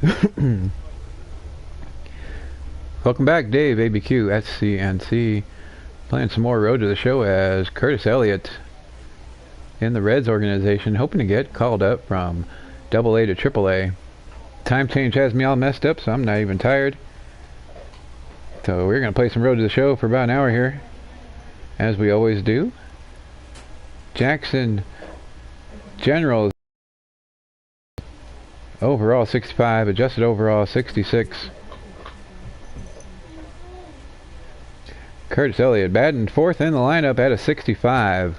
Welcome back, Dave, ABQ, SCNC. Playing some more Road to the Show as Curtis Elliott in the Reds organization, hoping to get called up from AA to AAA. Time change has me all messed up, so I'm not even tired. So we're going to play some Road to the Show for about an hour here, as we always do. Jackson Generals overall 65, adjusted overall 66. Curtis Elliott batting fourth in the lineup at a 65.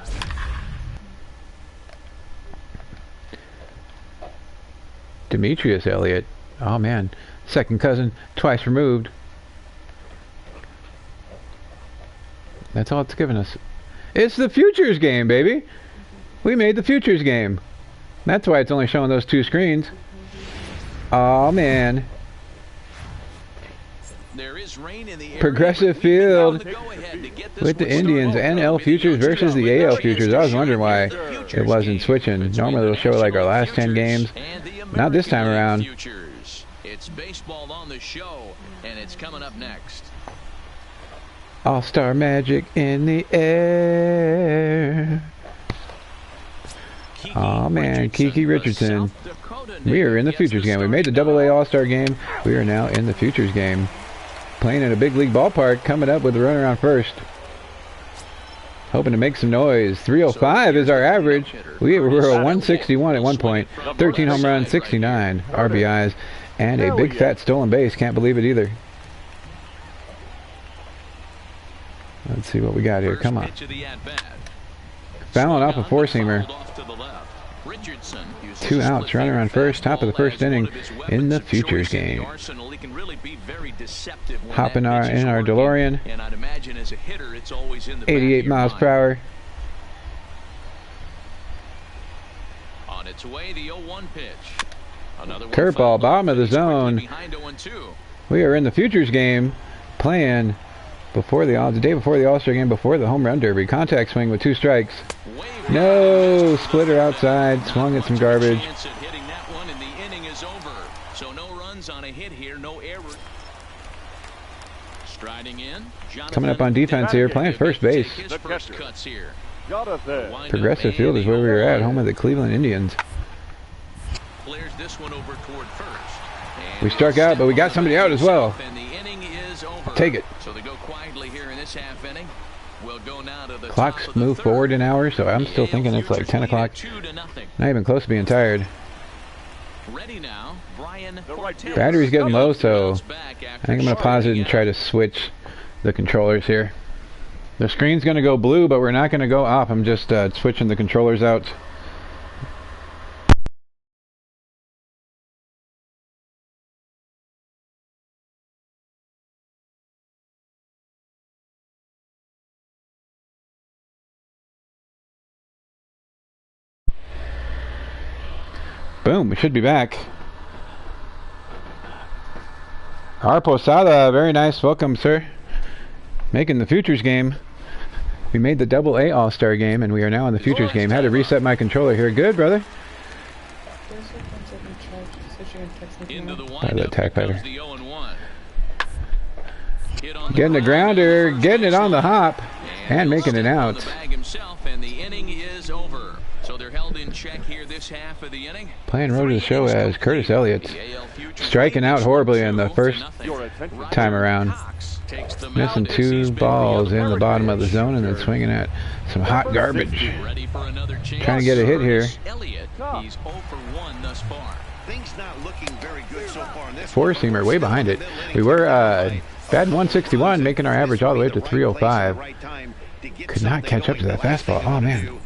Demetrius Elliott, oh man, second cousin, twice removed. That's all it's given us. It's the Futures game, baby. We made the Futures game. That's why it's only showing those two screens. Oh man. There is rain in the area, Progressive Field with the Indians, NL Futures versus the AL Futures. I was wondering why it wasn't switching. Normally it'll show like our last 10 games. Not this time around. It's baseball on the show, and it's coming up next. All-Star Magic in the air. Oh man, Kiki Richardson. We are in the Futures game. We made the AA All-Star game. We are now in the Futures game. Playing in a big league ballpark, coming up with a runner on first. Hoping to make some noise. 305 is our average. We were a 161 at one point. 13 home runs, 69 RBIs, and a big fat stolen base. Can't believe it either. Let's see what we got here. Come on. Fouling off a four-seamer. 2 outs, runner on first, top of the first inning in the Futures game. Hop in our DeLorean. 88 miles per hour. On its way, the 0-1 pitch. Curveball, bottom of the zone. We are in the Futures game, playing before the day before the All-Star game, before the home run derby. Contact swing with 2 strikes. No, splitter outside, swung at some garbage. Coming up on defense here, playing first base. Progressive Field is where we were at, home of the Cleveland Indians. We struck out, but we got somebody out as well. I'll take it. Clocks move forward an hour, so I'm still thinking it's like 10 o'clock. Not even close to being tired. Battery's getting low, so I think I'm going to pause it and try to switch the controllers here. The screen's going to go blue, but we're not going to go off. I'm just switching the controllers out. Boom, we should be back. Our Posada, very nice. Welcome, sir. Making the Futures game. We made the AA All-Star game, and we are now in the Futures game. Had to reset my controller here. Good, brother. By the attack fighter. Getting a grounder, getting it on the hop, and making it out. Playing Road to the Show as Curtis Elliott. Striking out horribly in the first time around. Missing 2 balls in the bottom of the zone and then swinging at some hot garbage. Trying to get a hit here. Four-seamer way behind it. We were batting 161, making our average all the way up to 305. Could not catch up to that fastball. Oh, man.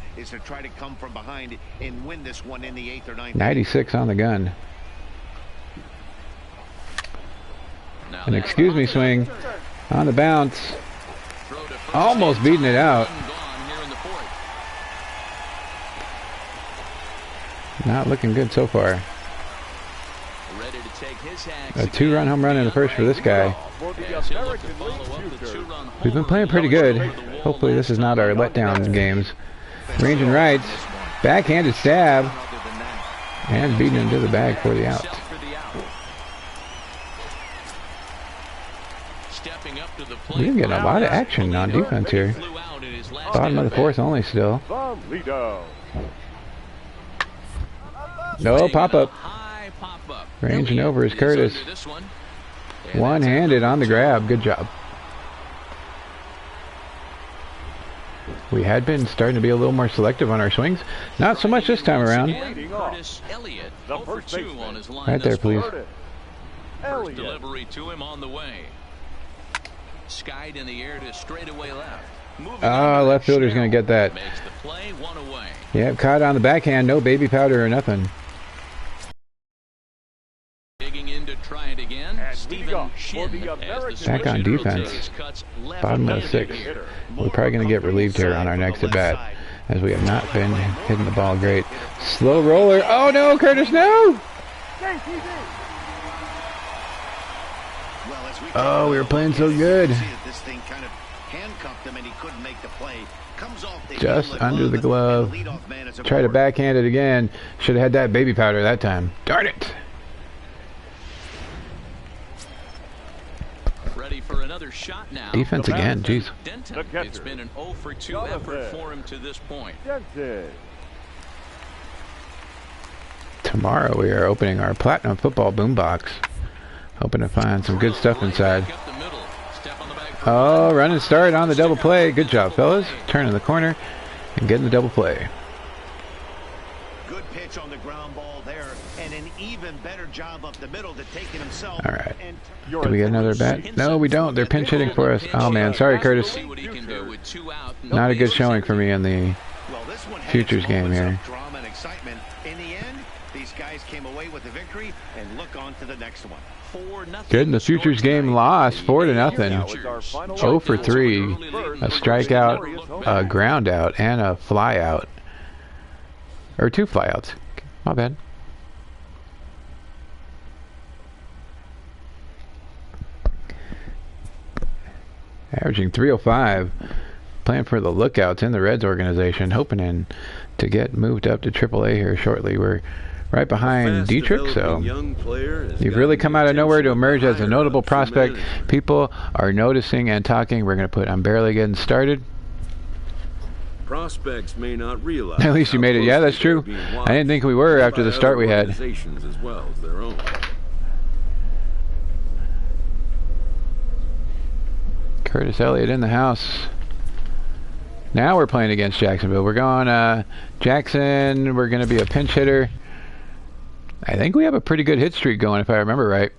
96 on the gun. An excuse me swing on the bounce. Almost beating it out. Not looking good so far. A 2-run home run in the first for this guy. We've been playing pretty good. Hopefully this is not our letdown games. Ranging rights. Backhanded stab. And beating him to the bag for the out. stepping up to the plate. We're getting a lot of action on defense here. Bottom of the fourth only still. No pop-up. Ranging over is Curtis. One-handed on the grab. Good job. We had been starting to be a little more selective on our swings. Not so much this time around. Right there, please. First delivery to him on the way. Skied in the air to straightaway left. Left fielder's going to get that. Makes the play, one away. Yep, caught on the backhand. No baby powder or nothing. Digging in to try it again. Steven Shin back on defense. Bottom of the sixth. We're probably going to get relieved here on our next at bat, as we have not been hitting the ball great. Slow roller. Oh no, Curtis, no! Oh, we were playing so good. Just under the glove. Try to backhand it again. Should have had that baby powder that time. Darn it! Ready for another shot now. Defense again, jeez. It's been an 0 for 2 effort for him to this point. Tomorrow we are opening our Platinum Football boombox. Hoping to find some good stuff inside. Oh, running start on the double play. Good job, fellas. Turning the corner and getting the double play. Good pitch on the ground ball there, and an even better job up the middle to take it himself. All right. Do we get another bat? No, we don't. They're pinch hitting for us. Oh man, sorry, Curtis. Not a good showing for me in the futures game here. In the end, these guys came away with the victory and look on to the next one. Good in the futures game, lost 4-0. 0 for 3. A strikeout, a ground out, and a fly out. Or 2 flyouts. My bad. Averaging 305. Playing for the Lookouts in the Reds organization. Hoping to get moved up to AAA here shortly. We're right behind Dietrich, so you've really come out of nowhere to emerge as a notable prospect. People are noticing and talking. We're going to put I'm barely getting started. Prospects may not realize. At least you made it. Yeah, that's true. I didn't think we were after the start we had. As well as their own. Curtis Elliott in the house. Now we're playing against Jacksonville. We're going Jackson. We're going to be a pinch hitter. I think we have a pretty good hit streak going, if I remember right.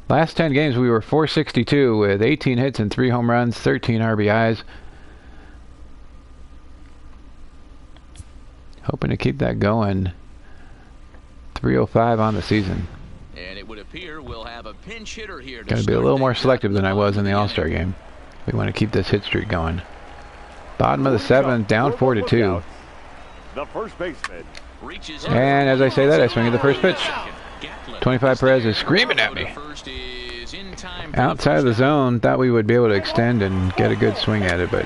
Last 10 games we were 462 with 18 hits and 3 home runs, 13 RBIs. Hoping to keep that going. 305 on the season. And it would appear we'll have a pinch hitter here. Got to be a little more selective than I was in the All-Star game. We want to keep this hit streak going. Bottom of the 7th, down 4-2. The first baseman. And as I say that, I swing at the first pitch. 25 Perez is screaming at me. Outside of the zone, thought we would be able to extend and get a good swing at it, but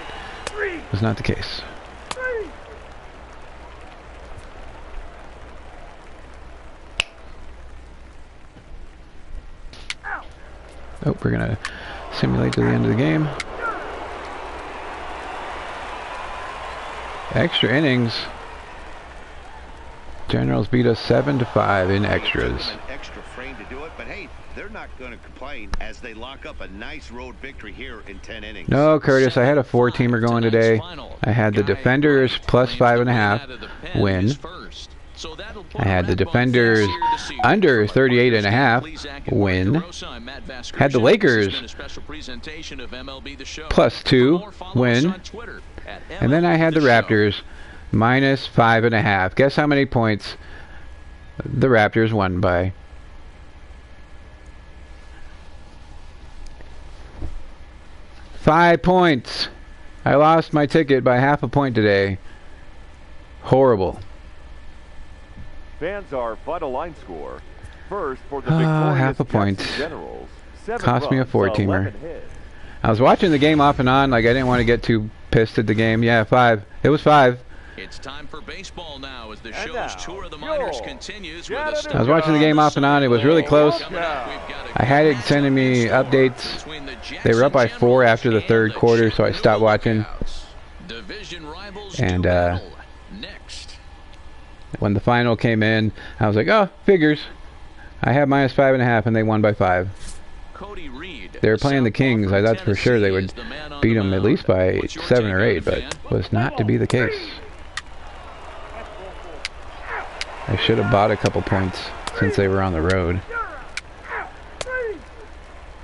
it was not the case. Oh, we're going to simulate to the end of the game. Extra innings. Generals beat us 7-5 in extras. Extra frame to do it, but hey, they're not going to complain as they lock up a nice road victory here in 10 innings. No, Curtis, I had a 4-teamer going today. I had the Defenders plus 5.5 win. I had the Defenders under 38.5 win. Had the Lakers plus 2 win. And then I had the Raptors minus 5.5. Guess how many points the Raptors won by? $5 points. I lost my ticket by half a point today. Horrible. Fans are final line score. First for the victorious half a point. Generals. Cost me a 4-teamer. I was watching the game off and on, like I didn't want to get too pissed at the game. Yeah, 5. It was 5. It's time for baseball now as the show's tour of the minors continues with a I was watching the game off and on. It was really close. I had it sending me updates They were up by 4 after the third quarter, so I stopped watching. And when the final came in, I was like, oh, figures. I have -5.5, and they won by 5. They were playing the Kings. I thought for sure they would beat them at least by 7 or 8, but was not to be the case. I should have bought a couple points since they were on the road.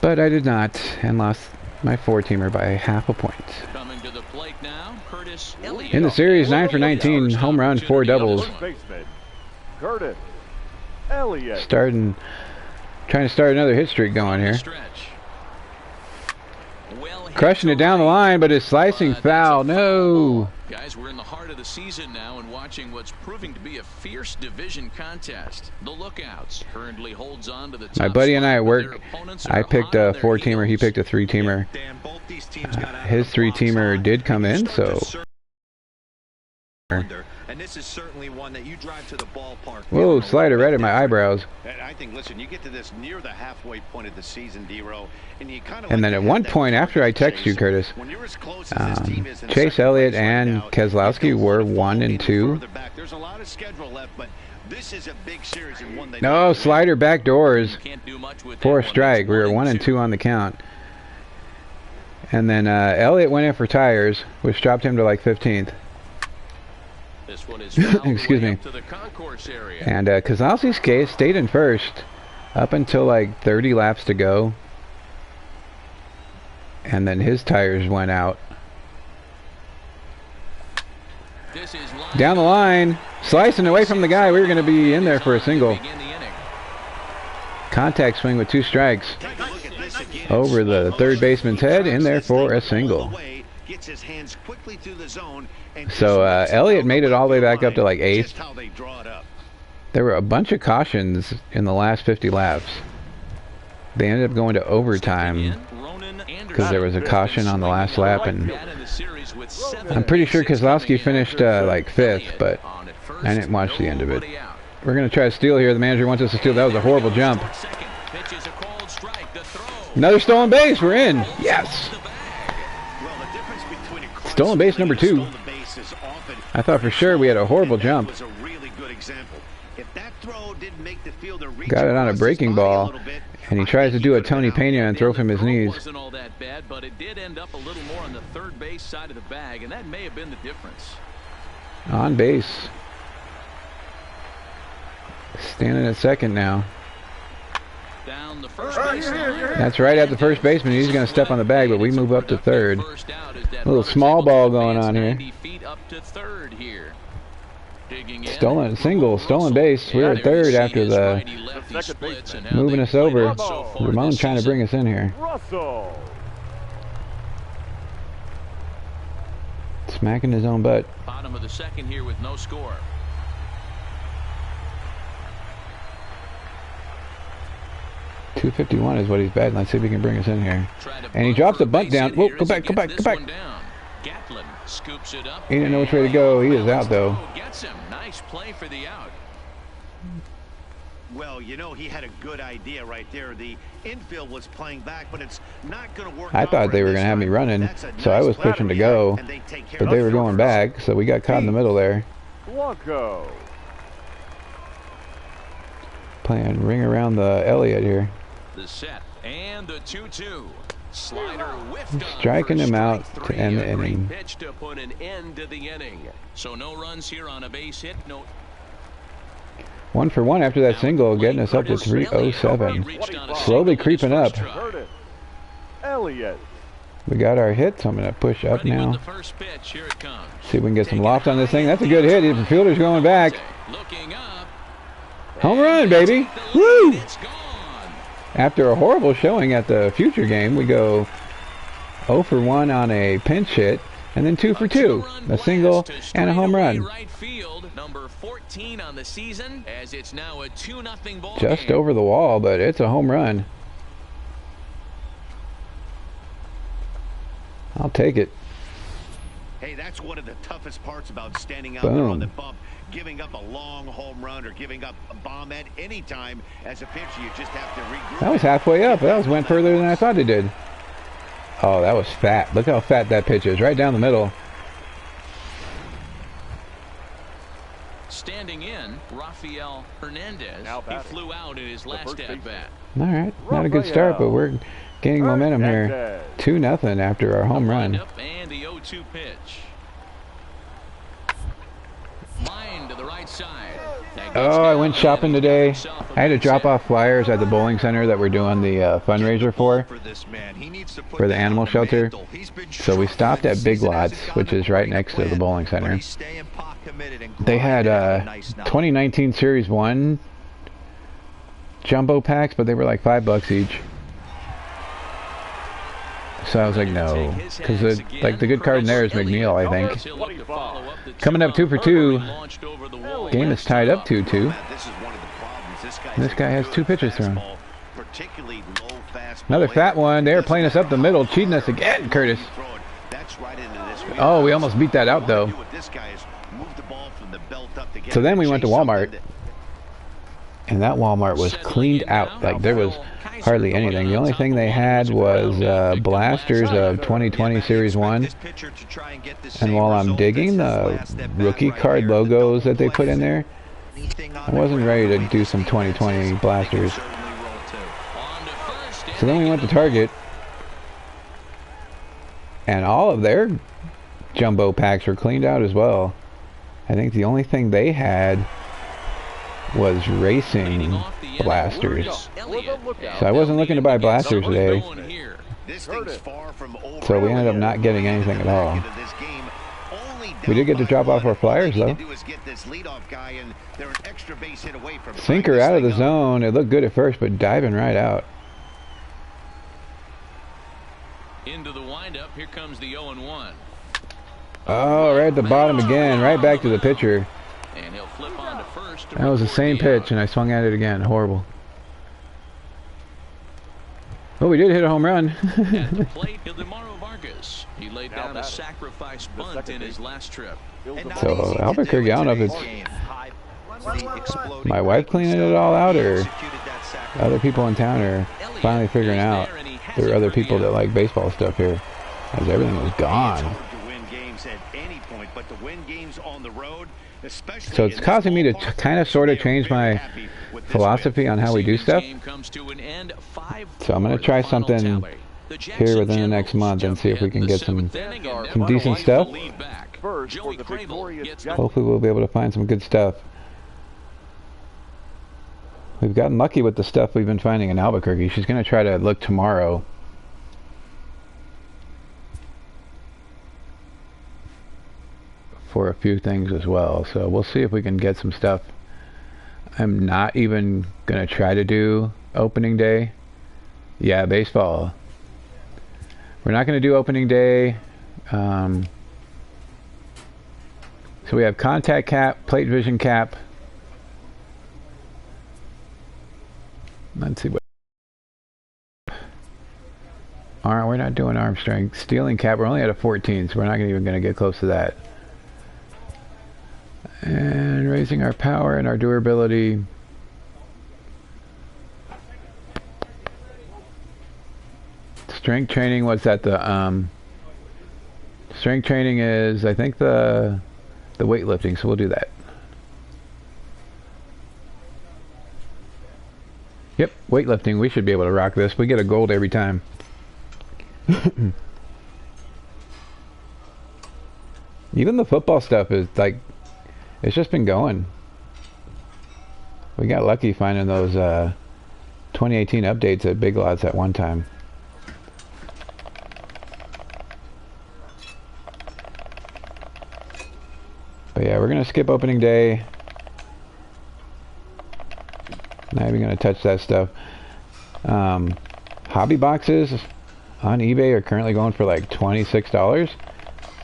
But I did not, and lost my 4-teamer by ½ a point. In the series, 9 for 19, home run, 4 doubles. Trying to start another hit streak going here. Crushing it down the line, but it's slicing foul. No. Guys, we're in the heart of the season now and watching what's proving to be a fierce division contest. The Lookouts currently holds on to the top. My buddy and I at work, I picked a 4-teamer, he picked a 3-teamer. His 3-teamer did come in, so... And this is certainly one that you drive to the ballpark. Whoa, slider right at my eyebrows. I think, listen, you get to this near the halfway point of the season, D-Row, and you kind of. And then at one point after I text you, Curtis, Chase Elliott and Keselowski were 1 and 2. There's a lot of schedule left, but this is a big series and one. No, slider back doors for a strike. We were 1 and 2 on the count. And then Elliott went in for tires, which dropped him to like 15th. This one is excuse me. to the concourse area. And Keselowski stayed in first up until like 30 laps to go. And then his tires went out. Down the line, slicing away from the guy. We were going to be in there for a single. Contact swing with 2 strikes. Over the third baseman's head, in there for a single. So Elliott made it all the way back up to like 8th. There were a bunch of cautions in the last 50 laps. They ended up going to overtime because there was a caution on the last lap, and I'm pretty sure Keselowski finished like 5th, but I didn't watch the end of it. We're going to try to steal here. The manager wants us to steal. That was a horrible jump. Another stolen base. We're in. Yes. Stolen base number 2. I thought for sure we had a horrible jump. Got it on a breaking ball, and he tries to do a Tony Pena and throw from his knees. Wasn't all that bad, but it did end up a little more on the third base side of the bag, and that may have been the difference. On base. Standing at second now. Down the first baseline. That's right at the first baseman. He's going to step on the bag, but we move up to third. A little small ball going on here. Stolen single, stolen base. We're at third after the moving us over. Ramon trying to bring us in here. Smacking his own butt. Bottom of the second here with no score. .251 is what he's batting. Let's see if he can bring us in here. And he drops the bunt down. Whoa, go back, go back, go back. He didn't know which way to go. He is out, though. Nice play for the out. Well, you know, he had a good idea right there. The infield was playing back, but it's not going to work. I thought they were going to have me running, so I was pushing to go, but they were going back, so we got caught in the middle there. Playing ring around the Elliott here. The set and the 2-2. Slider whiffed striking him out to end the inning. Pitch to put an end to the inning. So no runs here on a base hit. No. 1 for 1 after that single, getting us up to 307. Slowly creeping up. We got our hit, so I'm going to push up now. See if we can get some loft on this thing. That's a good hit. The fielder's going back. Home run, baby! Woo! After a horrible showing at the future game, we go 0 for 1 on a pinch hit, and then 2 for 2, a single and a home run. Number 14 on the season, as it's now a 2-0 ball Just game. Over the wall, but it's a home run. I'll take it. Hey, that's one of the toughest parts about standing out there on the bump. Giving up a long home run or giving up a bomb at any time as a pitcher, you just have to regroup. That was halfway up. That went further than I thought it did. Oh, that was fat. Look how fat that pitch is. Right down the middle. Standing in, Rafael Hernandez. He flew out in his last at-bat. All right. Not a good start, but we're gaining momentum here. 2-0 after our home run. And the 0-2 pitch. Line to the right side. Oh, I went shopping today. I had to drop off flyers at the bowling center that we're doing the fundraiser for the animal shelter. So we stopped at Big Lots, which is right next to the bowling center. They had 2019 Series 1 jumbo packs, but they were like $5 each. So I was like, no, because like the good card in there is McNeil, I think. Coming up 2 for 2. Game is tied up 2-2. This guy has 2 pitches thrown. Another fat one. They're playing us up the middle, cheating us again, Curtis. Oh, we almost beat that out though. So then we went to Walmart, and that Walmart was cleaned out. Like there was hardly anything. The only thing they had was blasters of 2020 Series 1. And while I'm digging the rookie card logos that they put in there, I wasn't ready to do some 2020 blasters. So then we went to Target, and all of their jumbo packs were cleaned out as well. I think the only thing they had was racing blasters. So I wasn't looking to buy blasters today. So we ended up not getting anything at all. We did get to drop off our flyers though. Sinker out of the zone. It looked good at first, but diving right out. Into the windup, here comes the 0-1. Oh, right at the bottom again, right back to the pitcher. And he'll flip on to first. That was the same pitch, and I swung at it again. Horrible. Oh, we did hit a home run. At the plate, Ildemaro Vargas. He laid down a sacrifice bunt in his last trip. So Albuquerque, I don't know if it's my wife cleaning it all out, or other people in town are finally figuring out there are other people that like baseball stuff here, as everything was gone. So it's causing me to kind of sort of change my philosophy on how we do stuff. So I'm going to try something here within the next month and see if we can get some decent stuff. Hopefully we'll be able to find some good stuff. We've gotten lucky with the stuff we've been finding in Albuquerque. She's going to try to look tomorrow. For a few things as well, so we'll see if we can get some stuff. I'm not even gonna try to do opening day. Yeah, baseball. We're not gonna do opening day. So we have contact cap, plate vision cap. Let's see what. Alright, we're not doing arm strength. Stealing cap, we're only at a 14, so we're not even gonna get close to that. And raising our power and our durability. Strength training was at the strength training is I think the weightlifting, so we'll do that. Yep, weightlifting, we should be able to rock this. We get a gold every time. Even the football stuff is like, it's just been going. We got lucky finding those 2018 updates at Big Lots at one time. But yeah, we're going to skip opening day. Not even going to touch that stuff. Hobby boxes on eBay are currently going for like $26.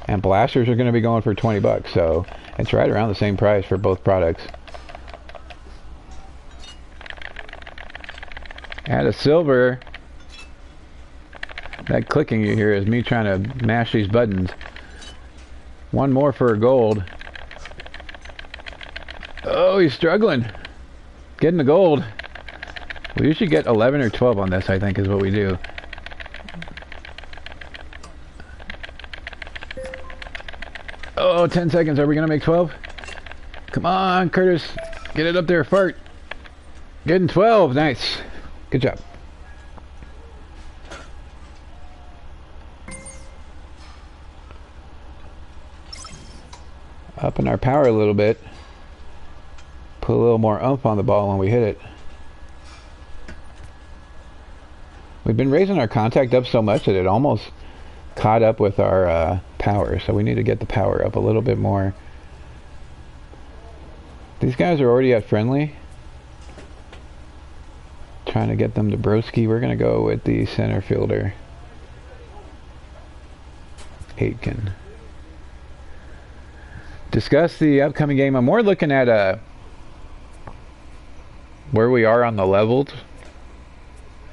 And blasters are going to be going for 20 bucks. So it's right around the same price for both products. Add a silver. That clicking you hear is me trying to mash these buttons. One more for a gold. Oh, he's struggling. Getting the gold. We usually get 11 or 12 on this, I think, is what we do. Oh, 10 seconds. Are we going to make 12? Come on, Curtis. Get it up there, fart. Getting 12. Nice. Good job. Upping our power a little bit. Put a little more oomph on the ball when we hit it. We've been raising our contact up so much that it almost caught up with our power. So we need to get the power up a little bit more. These guys are already at friendly. Trying to get them to broski. We're going to go with the center fielder, Aitken. Discuss the upcoming game. I'm more looking at where we are on the levels.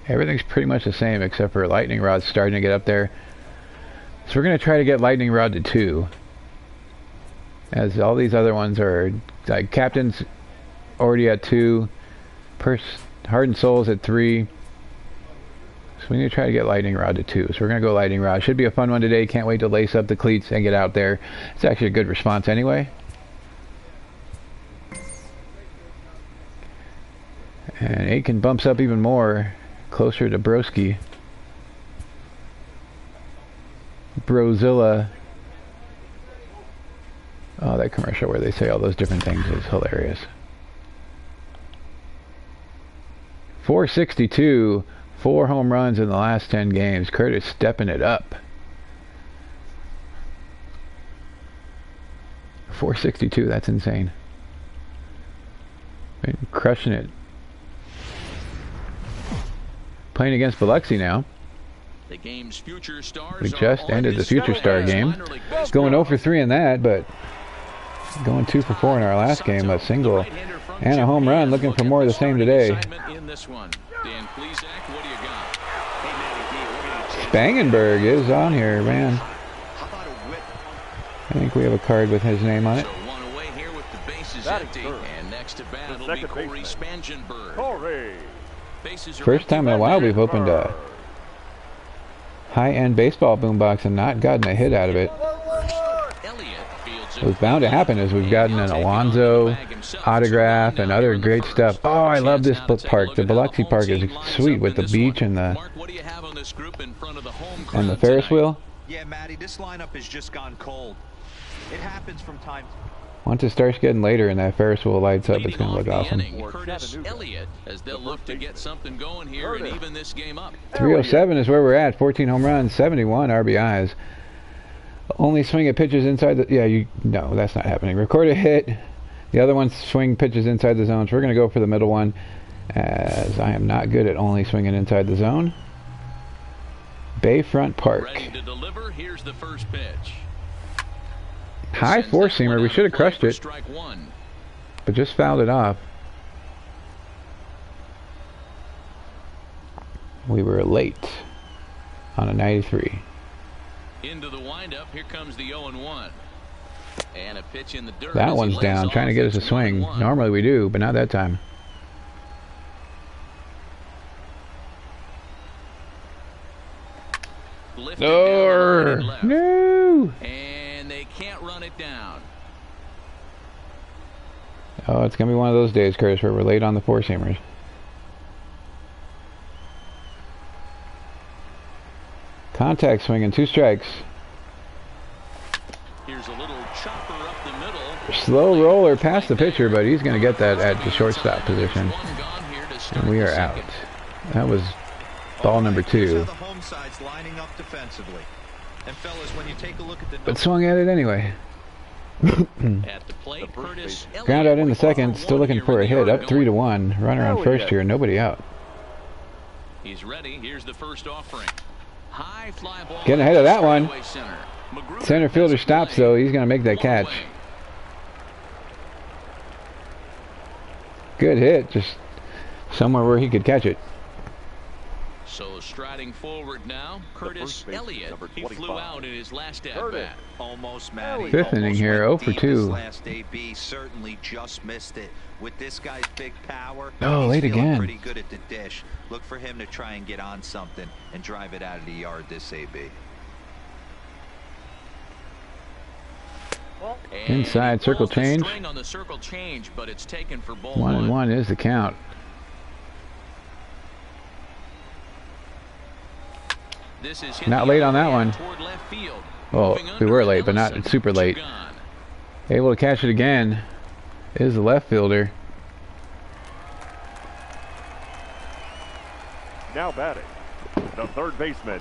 Everything's pretty much the same except for lightning rod's starting to get up there. So we're going to try to get lightning rod to 2. As all these other ones are, like captain's already at 2. Heart and Soul's at 3. So we need to try to get lightning rod to 2. So we're going to go lightning rod. Should be a fun one today. Can't wait to lace up the cleats and get out there. It's actually a good response anyway. And Aiken bumps up even more, closer to Broski. Brozilla. Oh, that commercial where they say all those different things is hilarious. 462, 4 home runs in the last 10 games. Curtis stepping it up. 462, that's insane. Been crushing it. Playing against Biloxi now. The game's future stars we just ended the Future Star game. Going 0 for 3 in that, but going 2 for 4 in our last game. A single and a home run. Looking for more of the same today. Spangenberg is on here, man. I think we have a card with his name on it. First time in a while we've opened a high-end baseball boombox and not gotten a hit out of it. What's bound to happen is we've gotten an Alonzo autograph and other great stuff. Oh, I love this park. The Biloxi Park is sweet with the beach and the Ferris wheel. Yeah, Matty, this lineup has just gone cold. It happens from time to time. Once it starts getting later and that Ferris wheel lights up, it's going to look awesome. As they'll look to get something going here and even this game up. 307 is where we're at. 14 home runs, 71 RBIs. Only swing at pitches inside the... Yeah, no, that's not happening. Record a hit. The other ones swing pitches inside the zone. So we're going to go for the middle one, as I am not good at only swinging inside the zone. Bayfront Park. Ready to deliver. Here's the first pitch. High four-seamer. We should have crushed it, but just fouled it off. We were late on a 93. Into the windup. Here comes the 0-1. And a pitch in the dirt. That one's down, trying to get us a swing. Normally we do, but not that time. No! And they can't run it down. Oh, it's going to be one of those days, Curtis, where we're late on the four-seamers. Contact swinging, 2 strikes. Here's a little chopper up the middle. Slow roller past the pitcher, but he's going to get that at the shortstop position. And we are out. That was ball number 2. But swung at it anyway. Ground out in the second, still looking for a hit. Up 3-1. Runner on first here, nobody out. He's ready. Here's the first offering. High fly ball. Getting ahead of that one. Center fielder stops though. He's going to make that catch. Good hit. Just somewhere where he could catch it. So striding forward now, Curtis Elliott. He flew out in his last at-bat. Almost, Matty. 5th inning here, 0 for 2. Last AB certainly just missed it. With this guy's big power, oh, late again. Pretty good at the dish. Look for him to try and get on something and drive it out of the yard this AB. Inside circle change. On the circle change, but it's taken for ball 1-1 is the count. This is Not late on that one. Well, we were late, but not super late. Able to catch it again is the left fielder. Now batting, the third baseman,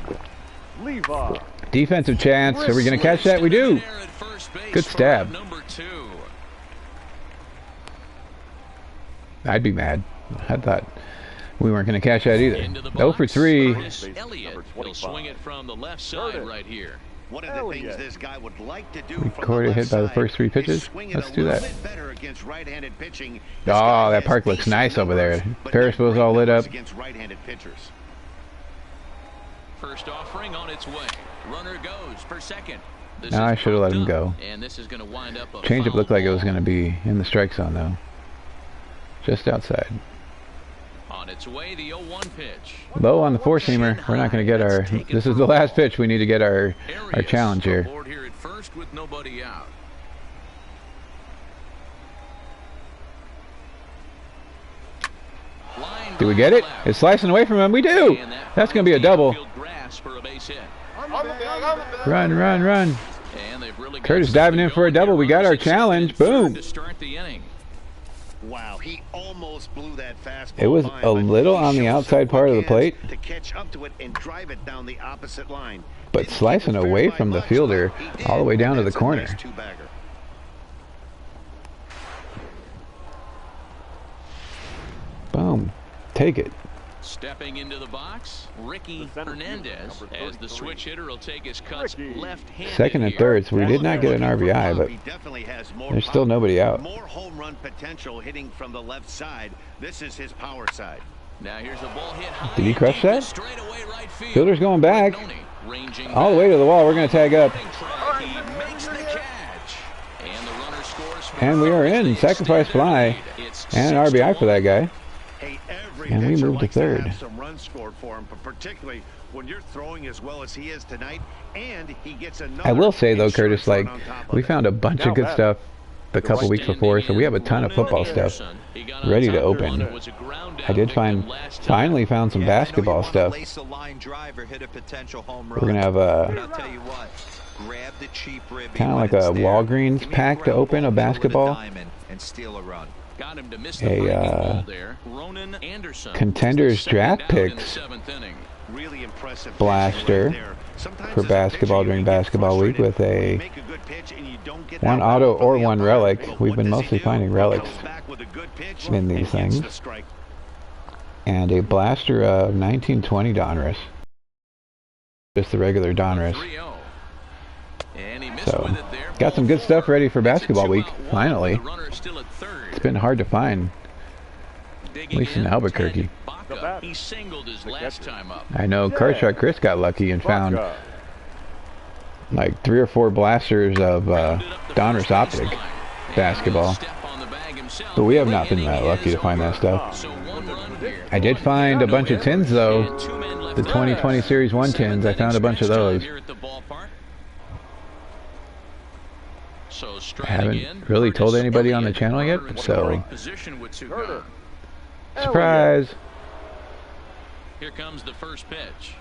Levi. Defensive chance. Are we going to catch that? We do. Good stab. I'd be mad. I thought we weren't going to catch that either. 0 for 3. Elliott will swing it from the left side right here. One of the things this guy would like to do Recorded hit by the first 3 pitches. Let's do that. Pitching. Oh, that park looks nice over there. Ferris wheel's all lit up. Against right-handed pitchers. First offering on its way. Runner goes for second. No, I should have let him go. And this is going to wind up a Changeup looked like it was going to be in the strike zone though. Just outside. On its way, the 0-1 pitch. Low on the 4-seamer. We're not going to get our. This is the last pitch. We need to get our challenge here. Here at first with nobody out. Do we get it? It's slicing away from him. We do. That's going to be a double. Run, run, run. Curtis diving in for a double. We got our challenge. Boom. Wow, he almost blew that fastball. It was a little on the outside part of the plate, to catch up to it and drive it down the opposite line. But slicing away from the fielder all the way down to the corner. Boom. Take it. Stepping into the box, Ricky Hernandez, as the switch hitter will take his cuts left-handed. Second and third, so we did not get an RBI, but there's still nobody out. More home run potential hitting from the left side. This is his power side. Now here's a ball hit high. Did he crush that? Fielder's going back. All the way to the wall. We're going to tag up. He makes the catch. And the runner scores. And we are in. Sacrifice fly. And an RBI for that guy. And we moved to third. Some runs scored for him, but particularly when you're throwing as well as he is tonight, and he gets another. I will say though, Curtis, like we found a bunch of good stuff a couple weeks before, so we have a ton of football stuff ready to open. I did finally found some basketball stuff. We're gonna have a kind of like a Walgreens pack to open a basketball. A Contenders draft picks blaster for basketball during basketball week with a one auto or one relic. We've been mostly finding relics in these things. And a blaster of 1920 Donruss. Just the regular Donruss. So, got some good stuff ready for basketball week, finally. It's been hard to find, at least in Albuquerque. He singled his last time up. I know Cardshot Chris got lucky and found like 3 or 4 blasters of Donruss Optic basketball. But we have not been that lucky to find that stuff. I did find a bunch of tins though. The 2020 Series 1 tins, I found a bunch of those. I haven't really told anybody on the channel yet, so surprise! Here comes the first pitch.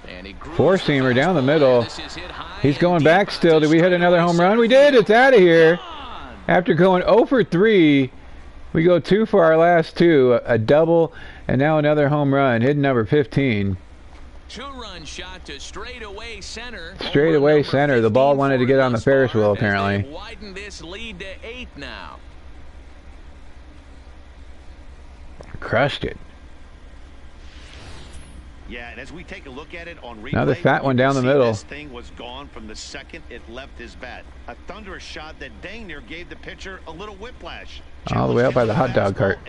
4-seamer down the middle. He's going back still. Did we hit another home run? We did. It's out of here. After going 0 for 3, we go 2 for our last 2. A double, and now another home run. Hit number 15. 2-run shot to straightaway center. Straightaway center. The ball wanted to get on the Ferris wheel, apparently. Widen this lead to 8 now. Crushed it. Yeah, and as we take a look at it on replay, another fat one down the middle. This thing was gone from the second it left his bat. A thunderous shot that dang near gave the pitcher a little whiplash. All the way out by the hot dog cart.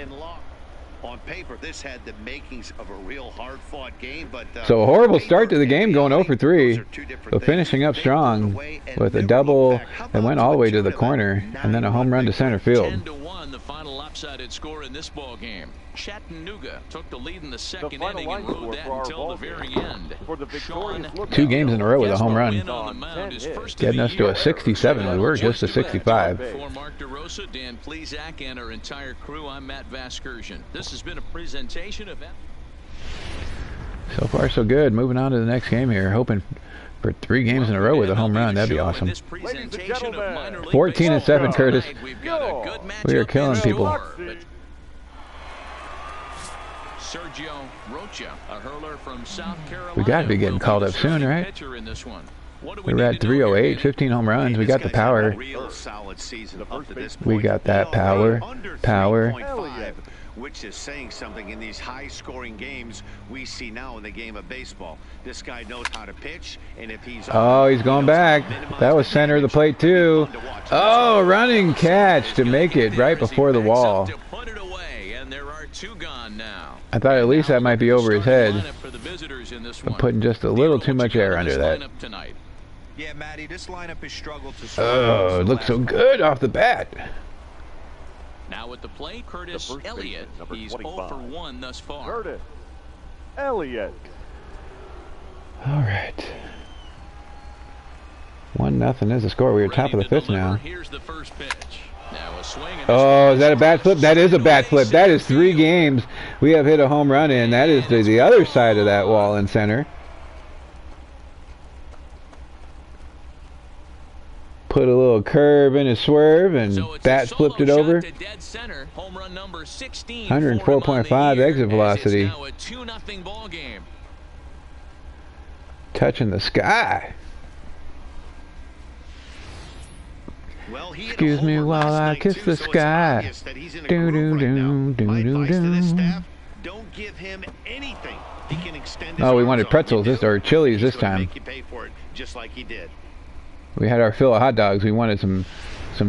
On paper, this had the makings of a real hard-fought game, but so a horrible start to the game, going 0 for 3, but finishing up strong with a double that went all the way to the corner, and then a home run to center field. 10-1, the final lopsided score in this ball game. Chattanooga took the lead in the second final inning and line rode score that for our until ball the very game. end. For the victorious look 2 games in a row with a home run. Win on the mound, his first of Getting the us to year. a 67. We were just a 65. For Mark DeRosa, Dan Plesac, and our entire crew, I'm Matt Vasgersian. This has been a presentation of... So far, so good. Moving on to the next game here. Hoping for 3 games in a row with a home run. That'd be awesome. 14-7, Curtis. We are killing people. Sergio Rocha, a hurler from South Carolina. We got to be getting called up soon, right? We're at 308, 15 home runs. We got the power. We got that power. Power. Which is saying something in these high-scoring games we see now in the game of baseball. This guy knows how to pitch, and if he's he's going back. That was center of the plate too. Oh, running catch to make it right before the wall. I thought at least that might be over his head. I'm putting just a little too much air under that. Yeah, Matty, this lineup has struggled to Oh, it looks so good off the bat. Now at the plate, Curtis Elliott. He's 0 for 1 thus far. Curtis Elliott. All right. 1-0 is the score. We are top of the 5th now. Here's the first pitch. Now a swing. Oh, is that a bat flip? That is a bat flip. That is 3 games we have hit a home run in. That is the other side of that wall in center. Put a little curve in his swerve and bat flipped it over. 104.5 exit velocity. Touching the sky. Excuse me while I kiss the sky. Do do do do do do. Don't give him anything. He can extend. Oh, we wanted pretzels or chilies this time. Just like he did. We had our fill of hot dogs. We wanted some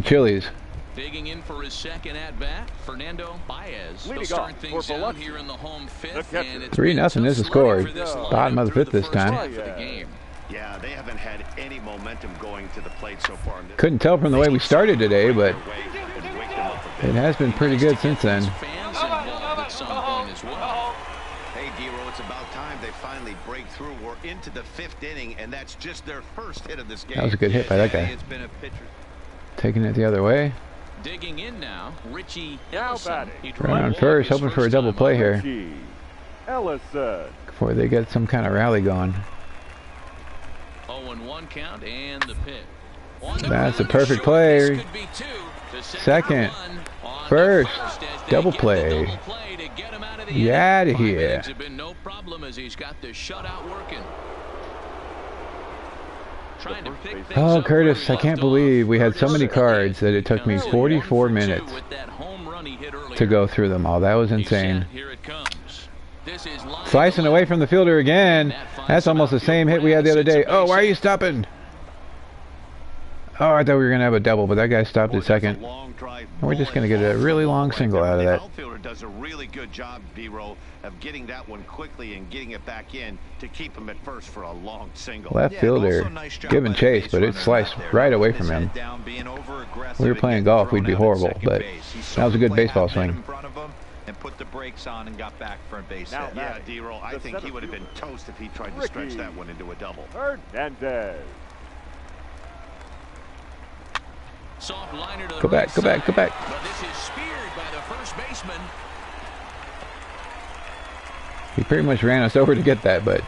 chilies. Digging in for his second at bat, Fernando Baez. Leading They'll start off things for out here in the home 5th, and it's 3-0 is the score. Bottom of the 5th this time. Yeah, they haven't had any momentum going to the plate so far. Couldn't tell from the way we started today, but it has been pretty good since then. Fans involved at some point as well. Hey, D-Row, it's about time they finally break through. We're into the 5th inning, and that's just their first hit of this game. That was a good hit by that guy. Taking it the other way. Digging in now, Richie Now Ellison. batting. Right on first, hoping for a double play here Richie Ellison. before they get some kind of rally going. 0-1 count and the pitch. That's a perfect play. Second, first, double play. Get out of here. No problem as he's got the shutout working. Oh, Curtis, I can't believe we had so many cards that it took me 44 minutes to go through them all. That was insane. Slicing away from the fielder again. That's almost the same hit we had the other day. Oh, why are you stopping? Oh, I thought we were going to have a double, but that guy stopped at second. We're just going to get a really long single out of that. The outfielder does a really good job, D-Row, of getting that one quickly and getting it back in to keep him at first for a long single. Left fielder giving chase, but it sliced right away from him. We were playing golf, we'd be horrible, but that was a good baseball swing. And put the brakes on and got back for a base hit. Yeah, D-Row, I think he would have been toast if he tried to stretch that one into a double. Hernandez. Soft liner to the Go back, go back, go back. But this is speared by the first baseman. He pretty much ran us over to get that, but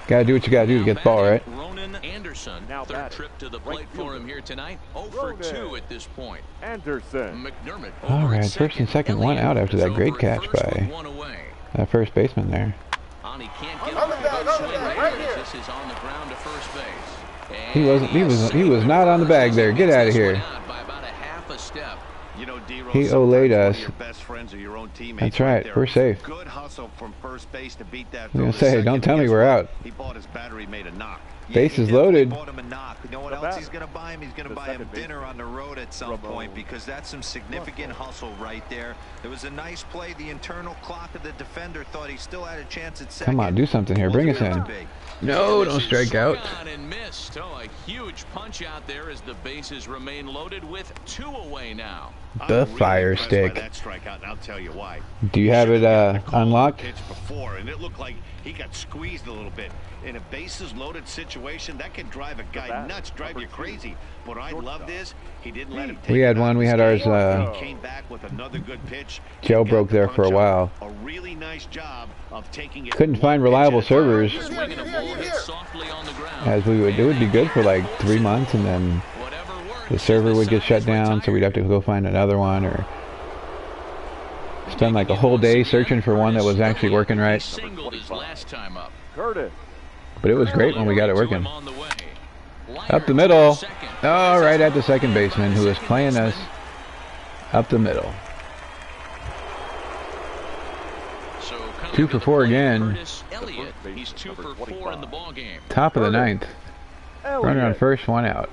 gotta do what you gotta do to get the ball, right? Ronan Anderson, third trip to the plate for him here tonight. 0 for 2 at this point. Anderson. McDermott. All right, first and second, one out after that great catch by that first baseman there. On, he can't get off a good swing right here. This is on the ground to first base. He was not on the bag there. Get out of here. You know, D-Row, He olayed us. your best friends or your own teammates. That's right. We're safe. Good hustle from first base to beat that. I'm gonna say, don't tell me we're out. He bought his battery made a knock. Bases loaded. Bought him a knock. You know what else he's going to buy him? He's going to buy him dinner on the road at some point, because that's some significant hustle right there. There was a nice play. The internal clock of the defender thought he still had a chance at second. Come on, do something here. Bring us in. No, don't strike out. And missed. Oh, a huge punch out there as the bases remain loaded with 2 away now. The fire stick. That strikeout, and I'll tell you why. Do you have it unlocked? Pitch before, and it looked like he got squeezed a little bit. In a bases loaded situation, that can drive a guy nuts, drive you crazy. What I loved is he didn't let him take. We had one. We had ours. He came back with another good pitch. Jailbroke there for a while. A really nice job of taking it. Couldn't find reliable servers, as we would. It would be good for like 3 months, and then the server would get shut down, so we'd have to go find another one, or spend like a whole day searching for one that was actually working right. But it was great when we got it working. Up the middle. Oh, right at the second baseman, who was playing us up the middle. 2 for 4 again. He's 2 for 4 in the ball game. Top of the 9th. Runner on first, 1 out.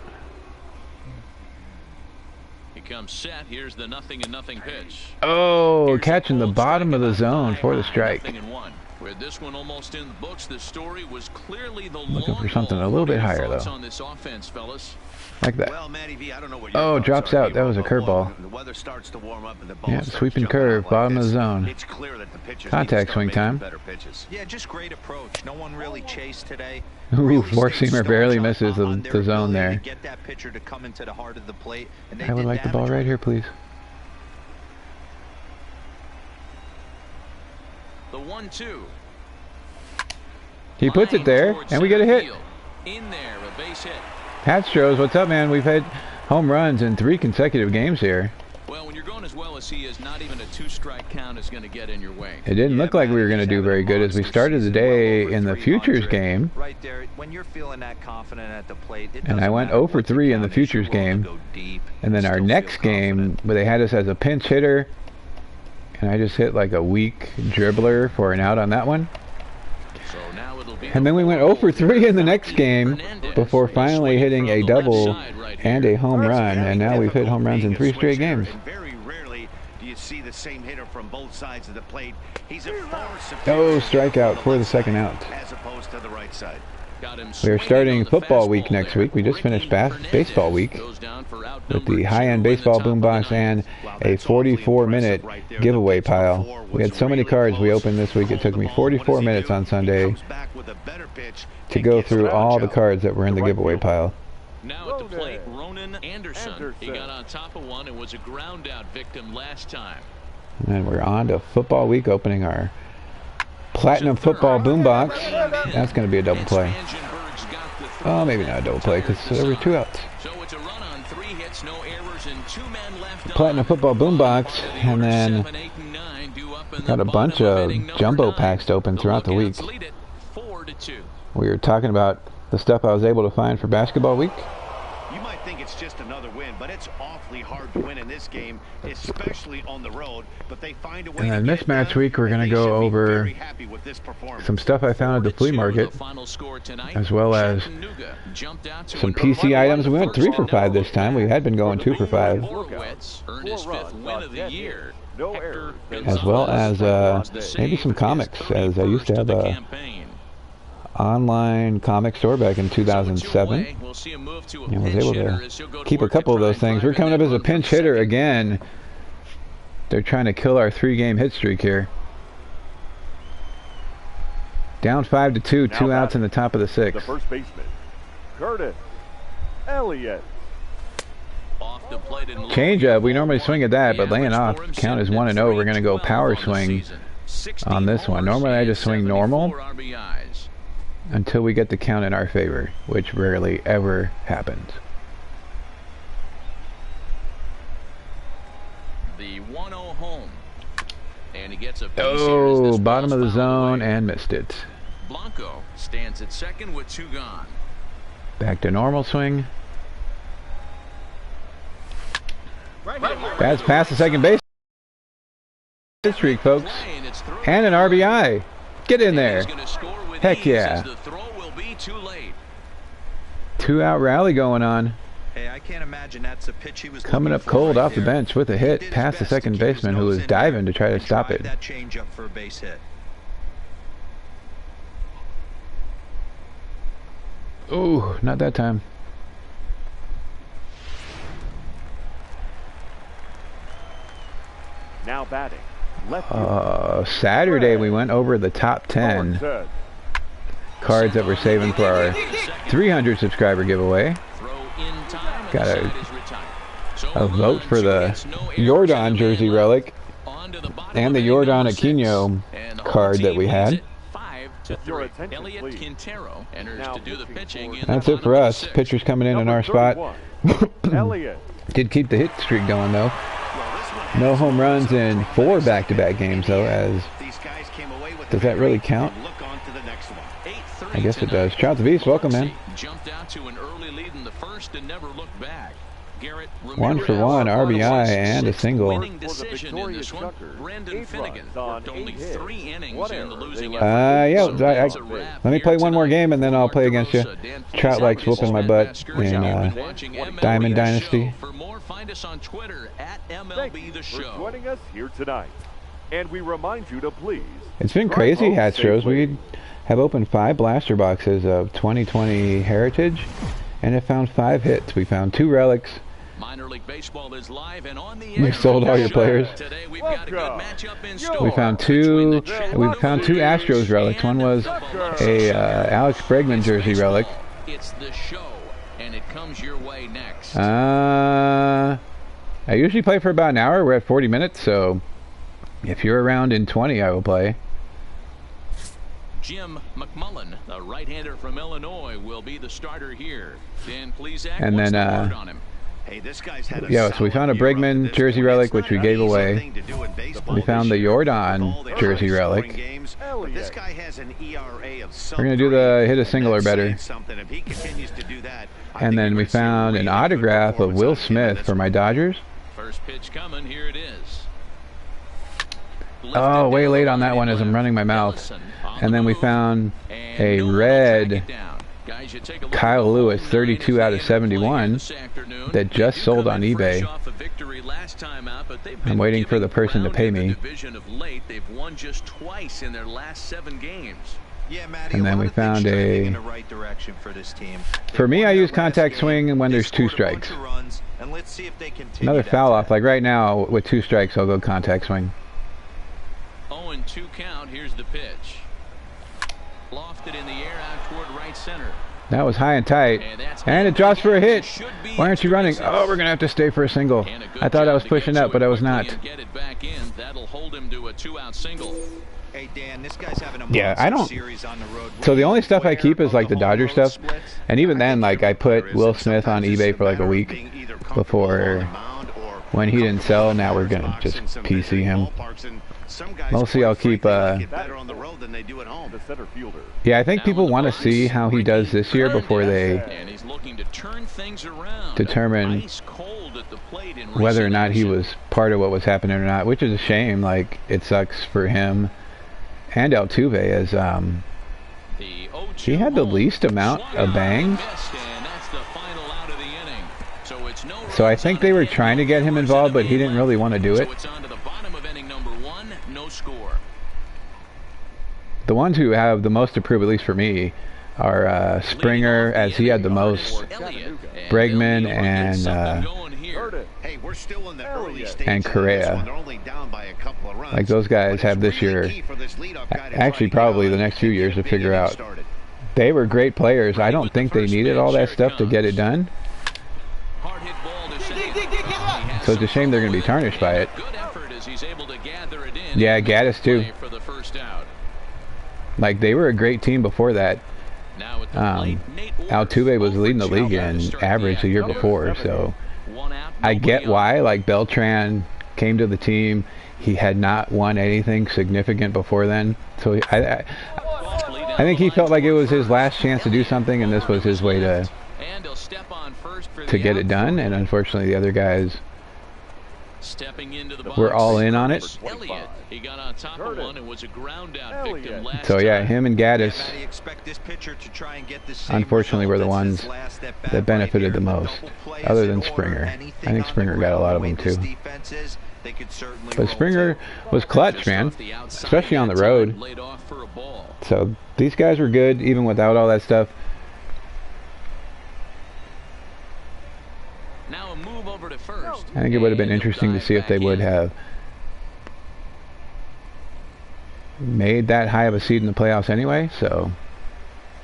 He comes set. Here's the 0-0 pitch. Oh, catching the bottom of the zone for the strike. With this one almost in the books, the story was clearly the looking for something a little bit higher, though. On this offense, fellas. Like that. Oh, drops out. That was a curveball. Yeah, sweeping curve, bottom of the zone. Contact swing time. Yeah, just great approach. No one really chased today. Ooh, four-seamer barely misses the zone there. Get that pitcher to come into the heart of the plate, and I would like the ball right here, please. The 1-2. He puts it there, and we get a hit. In there, a base hit. Hatstros, what's up, man? We've had home runs in 3 consecutive games here. Well, when you're going as well as he is, not even a 2-strike count is going to get in your way. It didn't look like we were going to do very good as we started the day in the Futures game. Right there, when you're feeling that confident at the plate, and I went 0 for 3 in the Futures game. And then our next game, where they had us as a pinch hitter, and I just hit like a weak dribbler for an out on that one. And then we went 0 for 3 in the next game before finally hitting a double and a home run. And now we've hit home runs in 3 straight games. Very rarely do you see the same hitter from both sides of the plate. He's a oh, strikeout for the second out. As opposed to the right side. We are starting football week next week. We just finished baseball week with the high-end baseball boombox and a 44-minute giveaway pile. We had so many cards we opened this week, it took me 44 minutes on Sunday to go through all the cards that were in the giveaway pile. Now at the plate, Ronan Anderson. He got on top of one and was a ground-out victim last time. And we're on to football week, opening our Platinum Football Boombox. That's going to be a double play. Oh, maybe not a double play because there were 2 outs. Platinum Football Boombox, and then got a bunch of jumbo packs to open throughout the week. We were talking about the stuff I was able to find for basketball week. You might think it's just another win, but it's awfully hard to win in this game, especially on the road. But they find a way. And then this match week, we're going to go over some stuff I found at the flea market, as well as some PC items. We went 3 for 5 this time. We had been going 2 for 5. As well as maybe some comics, as I used to have a online comic store back in 2007, and was able to keep a couple of those things. We're coming up as a pinch hitter again. They're trying to kill our 3-game hit streak here. Down 5-2, 2 outs in the top of the 6th. The first baseman, Curtis Elliott. Change up. We normally swing at that, but laying off. Count is 1-0. We're going to go power swing on this one. Normally I just swing normal until we get the count in our favor, which rarely ever happens. The 1-0 home, and he gets a bottom of the zone and missed it. Blanco stands at second with 2 gone. Back to normal swing. That's past the second base streak, folks, and an RBI. Get in there. Heck yeah. 2-out rally going on. Hey, I can't imagine that's a pitch he was Coming up cold off the bench with a hit past the second baseman who was diving to try to stop it. That change up for a base hit. Ooh, not that time. Now batting. Left Saturday we went over the top 10 cards that we're saving for our 300 subscriber giveaway. Got a vote for the Jordan jersey relic and the Jordan Aquino card that we had. That's it for us. Pitchers coming in our spot. Did keep the hit streak going though. No home runs in 4 back-to-back games though. As does that really count? I guess it does. Trout the Beast, welcome, man. Jumped out to an early lead in the first and never looked back. 1 for 1 RBI and a single. Winning decision in this one. Brendan Finnegan worked only 3 innings in the losing yeah. Let me play one more game and then I'll play against you. Trout likes whooping my butt in Diamond Dynasty. For more, find us on Twitter at MLB The Show. For joining us here tonight, and we remind you to please. It's been crazy, Astros. We have opened 5 blaster boxes of 2020 Heritage, and have found 5 hits. We found 2 relics. Minor League Baseball is live and on the air. We sold all your players. Today we've got a good matchup in store. We found 2 Astros relics. One was a Alex Bregman jersey relic. It's the show, and it comes your way next. I usually play for about an hour. We're at 40 minutes, so if you're around in 20, I will play. Jim McMullen, a right-hander from Illinois, will be the starter here. Dan Plesac, and then on him? Hey, this guy's had a so we found a Bregman jersey relic, which we gave away. We found the Jordan jersey relic. This guy has an ERA of We're going to do the hit a single or better. And then we found an autograph of Will Smith for my Dodgers. First pitch coming, here it is. Oh, way late on that one as I'm running my mouth. And then we found a red Kyle Lewis 32 out of 71 that just sold on eBay. I'm waiting for the person to pay me. They've won just twice in their last 7 games. And then we found a... For me, I use contact swing when there's 2 strikes. Another foul off. Like right now, with 2 strikes, I'll go contact swing. 0-2 count. Here's the pitch. Lofted in the air out toward right center. That was high and tight. And it drops for a hit. Why aren't you running? Oh, we're going to have to stay for a single. I thought I was pushing up, but I was not. That'll hold him to a 2-out single. Hey Dan, this guy's having a yeah, I don't. series on the road. So the only stuff I keep is like the Dodger stuff. And even then, like I put Will Smith on eBay for like a week before when he didn't sell. Now we're going to just PC him. Mostly I'll keep yeah, I think people want to see how he does this year before they determine whether or not he was part of what was happening or not, which is a shame. Like, it sucks for him and Altuve, as he had the least amount of bangs. So I think they were trying to get him involved, but he didn't really want to do it. The ones who have the most to prove, at least for me, are Springer, as he had the most, Bregman, and Correa. Like, those guys have this year, actually probably the next few years to figure out. They were great players. I don't think they needed all that stuff to get it done. So it's a shame they're going to be tarnished by it. Yeah, Gaddis too. Like, they were a great team before that. Altuve was leading the league in average the year before, so I get why. Like, Beltran came to the team. He had not won anything significant before then, so I think he felt like it was his last chance to do something, and this was his way to get it done. And unfortunately, the other guys we're all in on it. He got on top of one and was a ground out victim last so yeah, him and Gaddis expect this pitcher to try and get the unfortunately were the ones that benefited the most, other than Springer. I think Springer got a lot of them too. But Springer was clutch, man, especially on the road. So these guys were good even without all that stuff. Now a move over to first. I think it would have been interesting to see if they would have made that high of a seed in the playoffs anyway. So,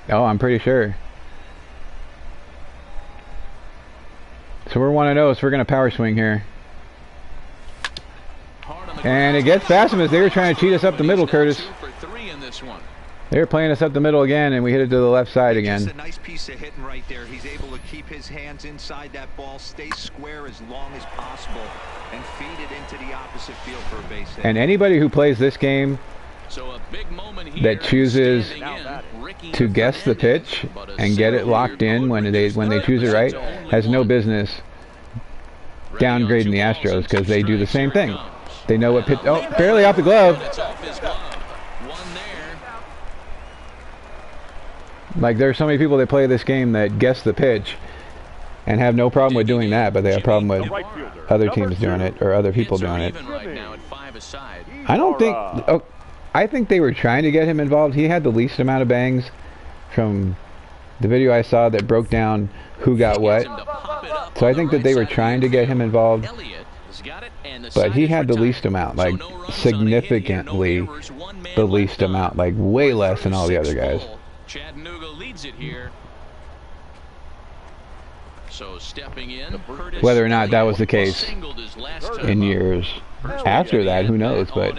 oh, I'm pretty sure. So we're 1-0, so we're going to power swing here. And it gets past him as they were trying to cheat us up the middle, Curtis. They were playing us up the middle again, and we hit it to the left side again. It's a nice piece of hitting right there. He's able to keep his hands inside that ball, stay square as long as possible, and feed it into the opposite field for a base hit. And anybody who plays this game that chooses to guess the pitch and get it locked in when they choose it right has no business downgrading the Astros, because they do the same thing. They know what pitch. Oh, barely off the glove. Like, there are so many people that play this game that guess the pitch and have no problem with doing that, but they have a problem with other teams doing it or other people doing it. I don't think. Oh, I think they were trying to get him involved. He had the least amount of bangs from the video I saw that broke down who got what. So I think that they were trying to get him involved, but he had the least amount, like significantly the least amount, like way less than all the other guys. Chattanooga leads it here. So stepping in, whether or not that was the case in years after that, who knows, but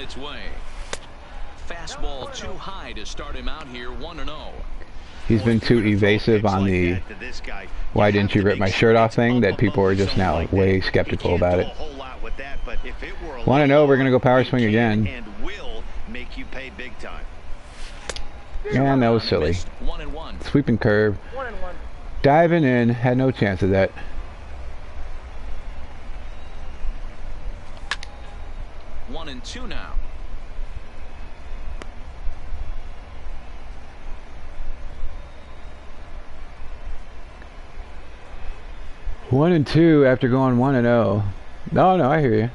fastball too high to start him out here, 1-0. He's been too evasive on the "why didn't you rip my shirt off" thing that people are just now way skeptical about it. 1-0, we're going to go power swing again. And that was silly. Sweeping curve. Diving in, had no chance of that. One and two now. One and two after going 1-0. No, I hear you.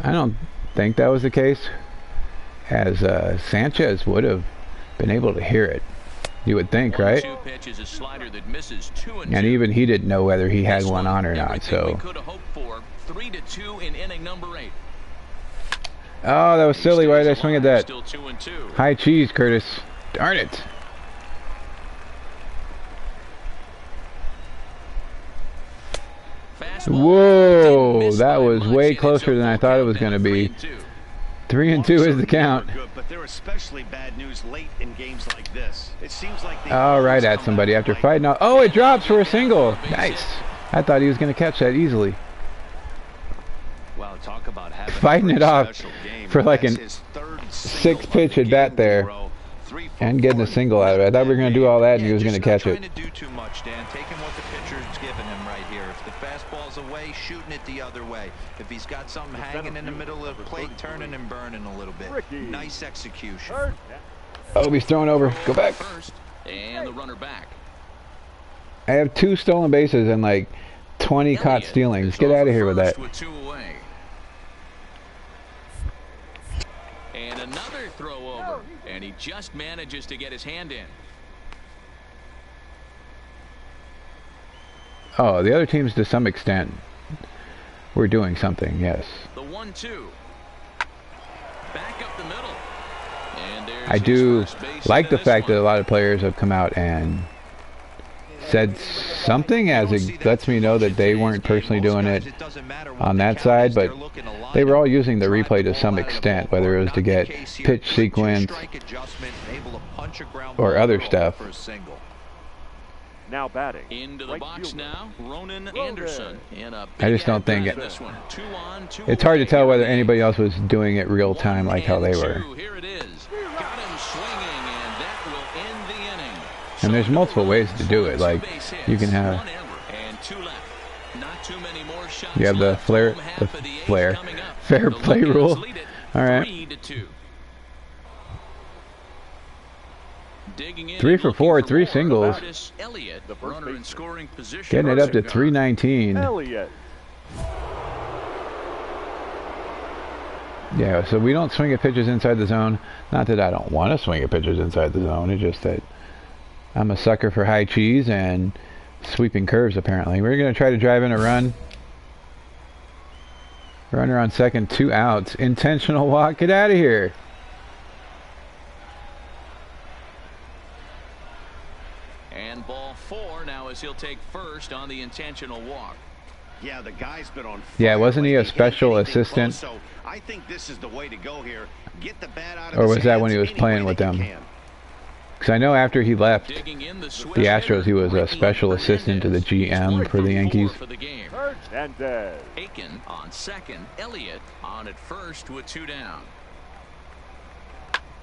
I don't think that was the case, as Sanchez would have been able to hear it. You would think, right? And even he didn't know whether he had one on or not. So. Oh, that was silly. Why did I swing at that? High cheese, Curtis. Darn it. Whoa, that was way closer than I thought it was going to be. 3-2 is the count. But they're especially bad news late in games like this. It seems like all right at somebody after fighting out. Oh, it drops for a single. Nice. I thought he was going to catch that easily. Well, talk about fighting it off for like an 6th pitch at bat there and getting a single out of it. I thought we were going to do all that and he was going to catch it. Do too much, Dan. Taking what the pitcher's giving him right here. If the fastball's away, shooting it the other way. If he's got something hanging in the middle of the plate, turning and burning a little bit. Nice execution. Oh, he's thrown over. Go back. And the runner back. I have 2 stolen bases and like 20 caught stealings. Get out of here with that. And another throw over, and he just manages to get his hand in. Oh, the other teams to some extent were doing something, yes. The 1-2. Back up the middle. And I do like the fact that a lot of players have come out and said something, as it lets me know that they weren't personally doing it on that side, but they were all using the replay to some extent, whether it was to get pitch sequence or other stuff. Now batting. Into the box now, Ronan Anderson. I just don't think it. It's hard to tell whether anybody else was doing it real time like how they were. Here it is. Got him swinging, and that will end the inning. And there's multiple ways to do it. Like, you can have, you have the fair play rule. All right. Digging in 3 and for looking 4, for 3 more. singles. Curtis Elliott, The first runner in baseman. scoring position. Getting it up to Cigar. 319. Elliott. Yeah, so we don't swing at pitches inside the zone. Not that I don't want to swing at pitches inside the zone. It's just that I'm a sucker for high cheese and sweeping curves, apparently. We're going to try to drive in a run. Runner on second, 2 outs. Intentional walk. Get out of here. And ball 4 now as he'll take first on the intentional walk. Yeah, the guy's been on fire. Yeah, wasn't he a lately, hitting special anything assistant? close, so I think this is the way to go here. Get the bat out of Or his was that when he hands was playing any way with that you them? can. Because I know after he left Digging in the the Astros, he was a special assistant to the GM for the Yankees. For the game. Hernandez. Aiken on second. Elliott on at first with 2 down.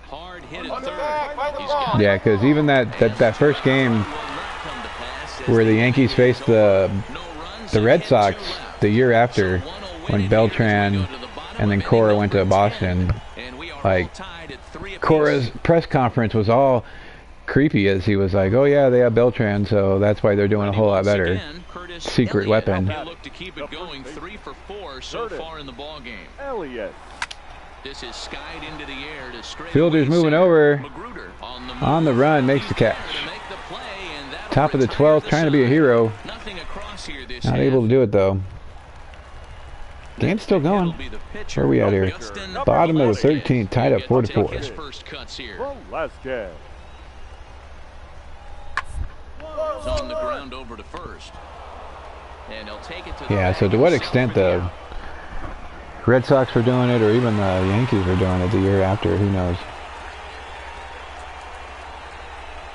Hard hit at third. He's got Yeah, because even that first game where the Yankees faced the Red Sox the year after, when Beltran and then Cora went to Boston, like, Cora's press conference was all creepy as he was like, oh yeah, they have Beltran, so that's why they're doing a whole lot better. Secret weapon. He'll look to keep it going 3 for 4 so far in the ball game. Elliott. This is skied into the air to straight Fielder's away moving center. over. Magruder On the run, makes the catch. Top of the 12th, trying to be a hero. Nothing across here this Not half. able to do it though. Game's still going. Where are we at here? Bottom of the 13th, tied up 4 to 4. His first cuts here. Velasquez. It's on the ground over to first. And he'll take it to the Yeah, so to what extent the Red Sox were doing it, or even the Yankees were doing it the year after, who knows?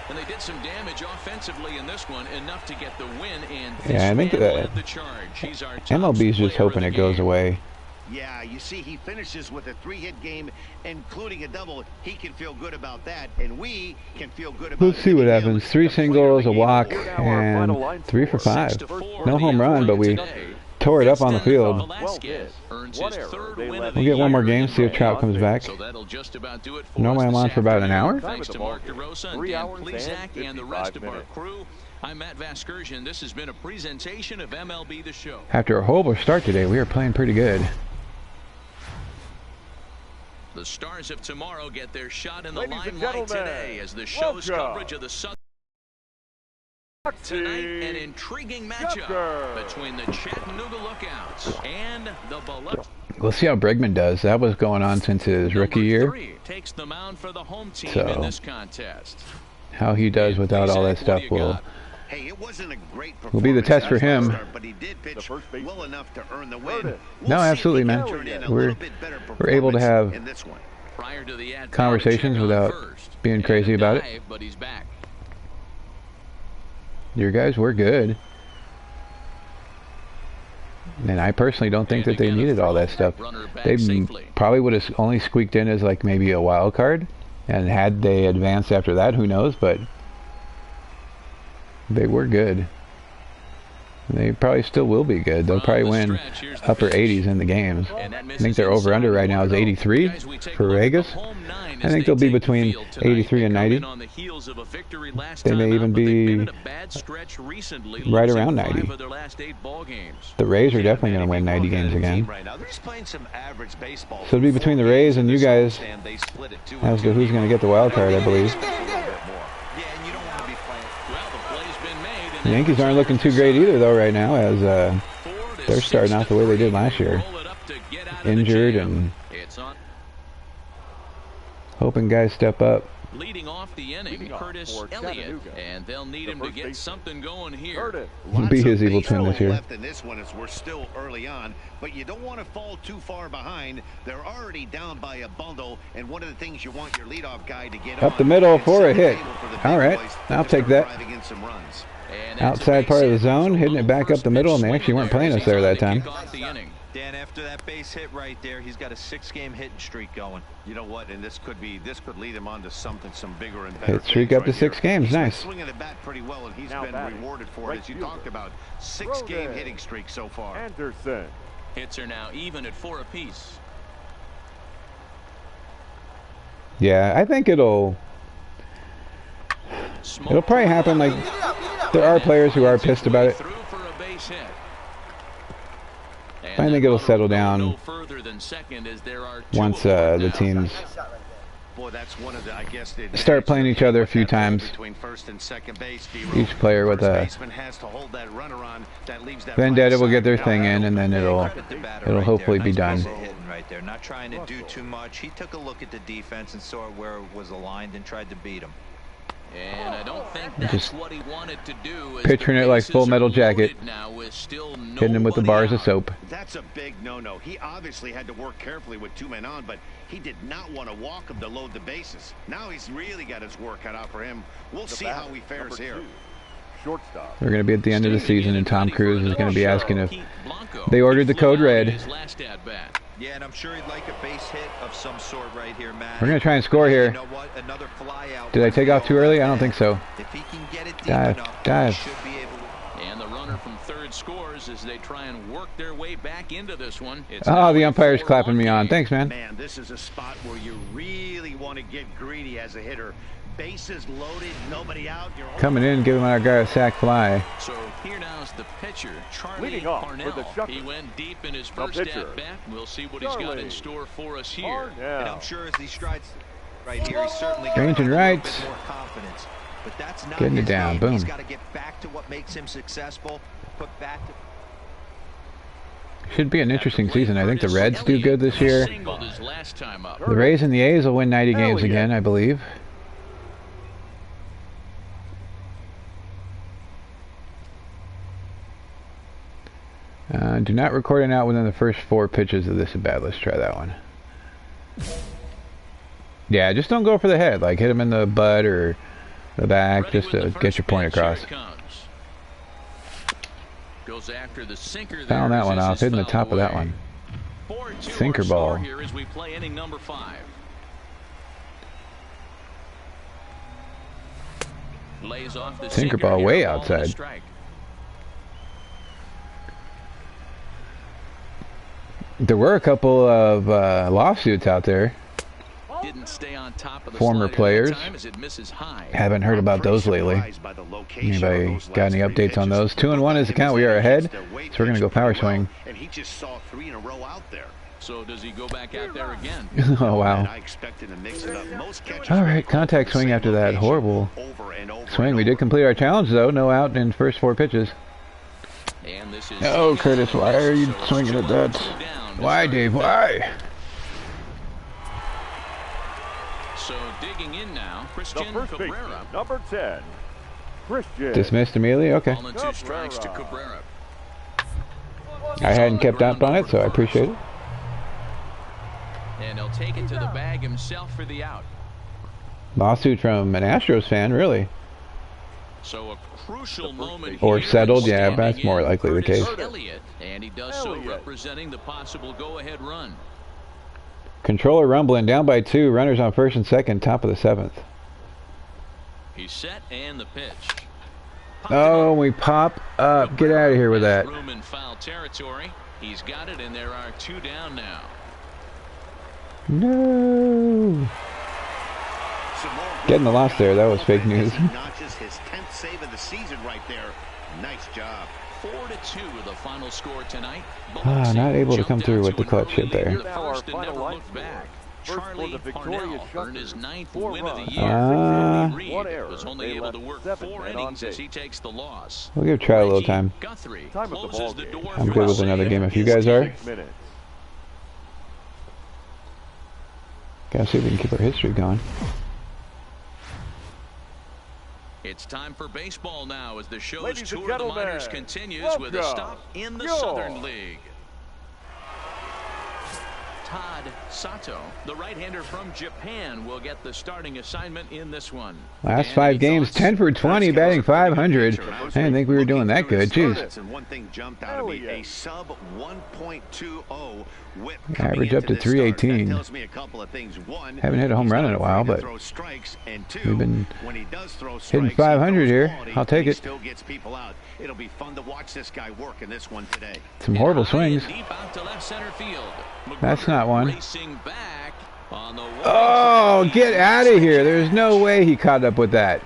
And they did some damage offensively in this one, enough to get the win. And Yeah, I think man that led the charge. He's our top MLB's just player hoping of it the goes game. away. Yeah, you see, he finishes with a 3-hit game, including a double. He can feel good about that, and we can feel good about Let's see what hitting him happens. 3 the player of singles, the a game walk, award. and 3 for 5. 6-4 No the home run, but we today. tore it up on the field. Velasquez earns One his error. third They win let of the We'll get one more year game, in see if the Trout comes back. So that'll just about do it for Normally us I'm on this for about an afternoon. hour. Thanks to Mark DeRosa and 3 Dan hours and Plesac and the rest of 55 our minutes. crew. I'm Matt Vasgersian. This has been a presentation of MLB The Show. After a horrible start today, we are playing pretty good. The stars of tomorrow get their shot in the Ladies and limelight gentlemen, today as the show's welcome. coverage of the Southern tonight. An intriguing matchup Tucker. between the Chattanooga Lookouts and the beloved. We'll see how Bregman does. That was going on since his rookie year. 3 takes the mound for the home team So, in this contest. How he does without all that stuff will Hey, it wasn't a great will be the test for him. performance, but he did pitch first baseman. well enough to earn the win. Curtis. We'll No, see if absolutely, he can man. turn in a We're little bit better able to have performance in this one. Prior to the ad, conversations Belichick on without first. being And crazy a about it. dive, but he's back. Your guys were good. And I personally don't think that they needed all that stuff. They probably would have only squeaked in as like maybe a wild card. And had they advanced after that, who knows? But they were good. They probably still will be good. They'll probably win upper 80s in the games. I think their over-under right now is 83 for Vegas. I think they'll be between 83 and 90. They may even be right around 90. The Rays are definitely going to win 90 games again. So it'll be between the Rays and you guys as to who's going to get the wild card, I believe. The Yankees aren't looking too great either, though, right now, as they're starting out the way they did last year. Injured and hoping guys step up. Leading off the inning, Curtis Elliott, and they'll need him to get something going here. Curtis. Be his evil twin this year. Left in this one as we're still early on, but you don't want to fall too far behind. They're already down by a bundle, and one of the things you want your leadoff guy to get Up the middle for a hit. All right, I'll take that. Outside part of the zone, hitting it back up the middle, and they actually weren't playing us there that time. Dan, after that base hit right there, he's got a 6-game hitting streak going. You know what? And this could lead him on to some bigger and better. Hit streak up to 6 games, He's been nice. swinging the bat pretty well, and he's Now been batting, rewarded for right it, as you fielder. talked about. 6-game hitting streak so far. Anderson. Hits are now even at 4 apiece. Yeah, I think it'll It'll probably happen. Like, there are players who are pissed about it. I think it'll settle down once the teams start playing each other a few times. Each player with a vendetta will get their thing in, and then it'll hopefully be done. Right there, not trying to do too much. He took a look at the defense and saw where it was aligned and tried to beat him. And I don't think that's what he wanted to do. Picturing it like Full Metal Jacket, hitting him with the bars of soap. That's a big no-no. He obviously had to work carefully with 2 men on, but he did not want to walk him to load the bases. Now he's really got his work cut out for him. We'll see how he fares here. Shortstop. We're going to be at the end of the season, and Tom Cruise is going to be asking if they ordered the code red. Yeah, and I'm sure he'd like a base hit of some sort right here, Matt. We're going to try and score here. You know what? Another fly out. Did I take off too early? I don't think so. If he can get it deep Dive, enough, dive. he should be able to. And the runner from third scores as they try and work their way back into this one. Oh, the umpire's clapping me on. Thanks, man. Man, this is a spot where you really want to get greedy as a hitter. Bases loaded, nobody out. You're Coming in, giving our guy a sack fly. So here now is the pitcher, Charlie Leading off for the Parnell. Shuckers. He went deep in his The first pitcher, at-bat. We'll see what he's got in store for us here. And I'm sure as he strides right here, he's certainly got Range and a right. little bit more confidence. But that's not Getting it his down. game. Boom. He's got to get back to what makes him successful. Put back to. Should be an interesting season. I think the Reds do good this year. Singled his last time up. The Rays and the A's will win 90 games again, I believe. Do not record an out within the first 4 pitches of this at bat. Let's try that one. Yeah, just don't go for the head. Like, hit him in the butt or the back, just to get your point across. Goes after the sinker. Found that one off, hitting the top of that one. Sinker ball. Here as we play inning number 5. Lays off the Sinker ball way here, ball and a outside. strike. There were a couple of lawsuits out there. Didn't stay on top of the Former slider players. that time as it misses high. Haven't heard about those lately. Anybody got any updates on those? 2-1 is the count. We are ahead, so we're going to go power swing. And he just saw 3 in a row out there. So does he go back out there again? Oh, wow. I expected to mix it up. Most catchers All right, contact swing after that horrible swing. We did complete our challenge, though. No out in first 4 pitches. And this is Oh, Curtis, why are you swinging at that? Why, Dave? Why? So digging in now, The Christian first baseman, Cabrera. number 10, Christian. Dismissed immediately? Okay. Ball and 2 strikes to Cabrera. I hadn't kept up on it, so I appreciate it. And he'll take it to the bag himself for the out. Lawsuit from an Astros fan, really. So a crucial moment Or here, settled, yeah, standing that's more in likely the Curtis case. Elliott, and he does so representing the possible go-ahead run. Controller rumbling, down by 2. Runners on first and second, top of the 7th. He's set and the pitch. Oh, we pop up. Get out of here with that. Room in foul territory. He's got it, and there are 2 down now. No. Getting the loss there, that was fake news. Notches his 10th save of the season right there. Nice job. 4-2 the final score tonight. Not able to come through with the clutch hit there. The first and never looked back. Charlie Parnell earned his 9th win of the year. Andy Reid was only able to work 4 innings as he takes the loss. We'll give Trout a little time. Guthrie Time of the closes ball the game. door I'm for good a with another save. game if you guys are. 6 minutes. Gotta see if we can keep our history going. It's time for baseball now as the show's Ladies and tour of the gentlemen, minors continues with a stop in the Southern League. Todd Sato, the right-hander from Japan, will get the starting assignment in this one. Last 5 games, 10 for 20, batting 500. I didn't think we were doing that good. Jeez. And one thing jumped out at me, a sub 1.20 whip. Average up to 318. Tells me a couple of things. One, Haven't hit a home run in a while, but and 2, we've been when he does throw hitting strikes, 500 here. I'll take he it. still gets people out. It'll be fun to watch this guy work in this one today. Some horrible swings. Deep out to left center field. That's not one. Racing back on the Oh, get out of here. There's no way he caught up with that.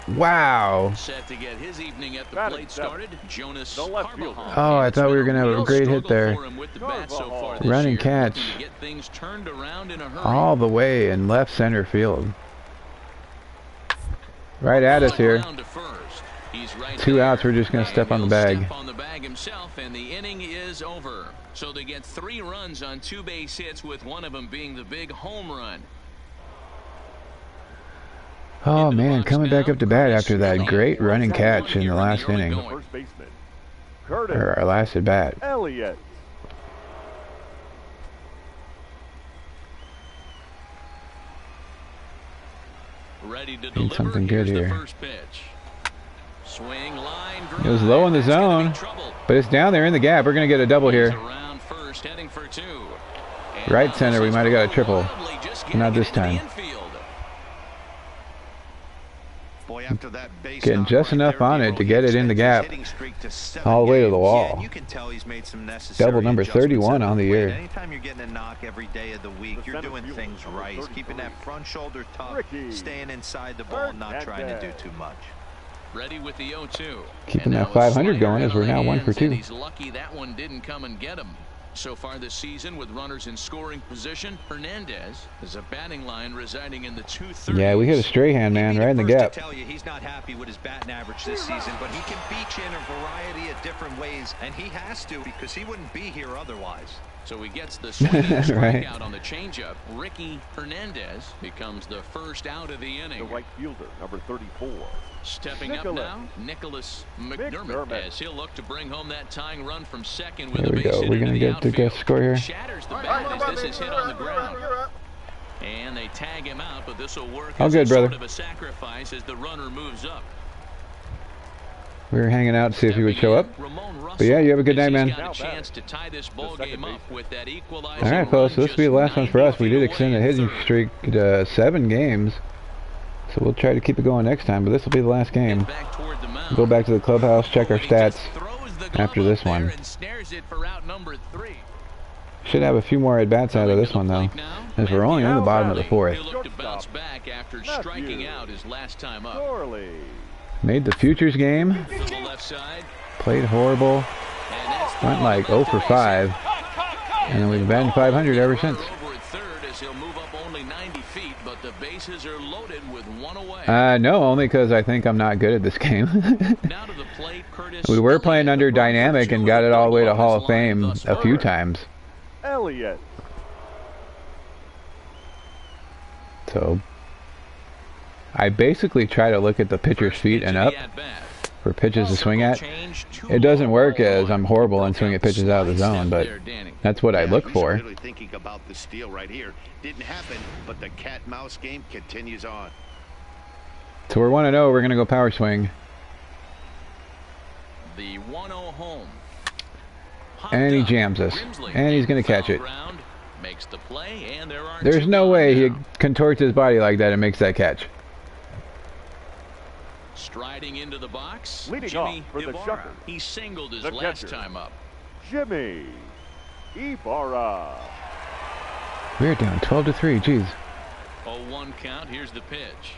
Wow. Set to get his evening at the plate started. Jonas Carvajal. Oh, I thought we were going to have a great hit there. Running catch. All the way in left center field. Right at us here. 2 outs, we're just going to step on the bag. Himself, and the inning is over. So they get 3 runs on 2 base hits, with one of them being the big home run. Oh man, coming back up to bat after that great running catch in the last inning. Or our last at bat. Elliott. Ready to Need something good here. Swing line, it was low in the zone, but it's down there in the gap. We're going to get a double here. First, heading for 2. Right center, we might have got a triple. Not this time. Boy, after that base getting just enough on it to get it in the gap all the way to the wall. You can tell he's made some necessary double number 31 on the year. Anytime you're getting a knock every day of the week, you're doing things right. He's keeping that front shoulder tough, staying inside the ball, not trying to do too much. Ready with the 0-2. Keeping that 500 going as we're now 1 for 2. He's lucky that one didn't come and get him. So far this season, with runners in scoring position, Hernandez is a batting line residing in the 230s. Yeah, we hit a stray hand, man, right in the gap. To tell you, he's not happy with his batting average this season, but he can beat you in a variety of different ways, and he has to because he wouldn't be here otherwise. So he gets the swing and right. strikeout on the changeup. Ricky Hernandez becomes the first out of the inning. The right fielder, number 34. Stepping up now, Nicholas McDermott, as he'll look to bring home that tying run from second with there we go. We're going to get the good score here. Shatters the bat as this is hit on the ground. And they tag him out, but this will work all as good, brother. Sort of a sacrifice as the runner moves up. We were hanging out to see if he would show up. But yeah, you have a good night, man. All right, fellas, so this will be the last one for us. We did extend the hitting streak to 7 games. So we'll try to keep it going next time, but this will be the last game. Go back to the clubhouse, check our stats after this one. Should have a few more at-bats out of this one, though, as we're only in the bottom of the 4th. Made the Futures game. Played horrible. Went like 0 for 5. And then we've been 500 ever since. No, only because I think I'm not good at this game. We were playing under Dynamic and got it all the way to Hall of Fame a few times. Elliott. So I basically try to look at the pitcher's feet and up for pitches to swing at. It doesn't work as I'm horrible and swing at pitches out of the zone, but that's what I look for. Really thinking about the steal right here. Didn't happen, but the cat-mouse game continues on. So we're 1-0. We're going to go power swing. The 1-0 home. And he jams us. And he's going to catch it. Makes the play, and there's no way he contorts his body like that and makes that catch. Striding into the box, leading Jimmy off for the Shuckers. He singled his last time up. Jimmy Ibarra. We're down 12-3. Jeez. 0-1 count. Here's the pitch.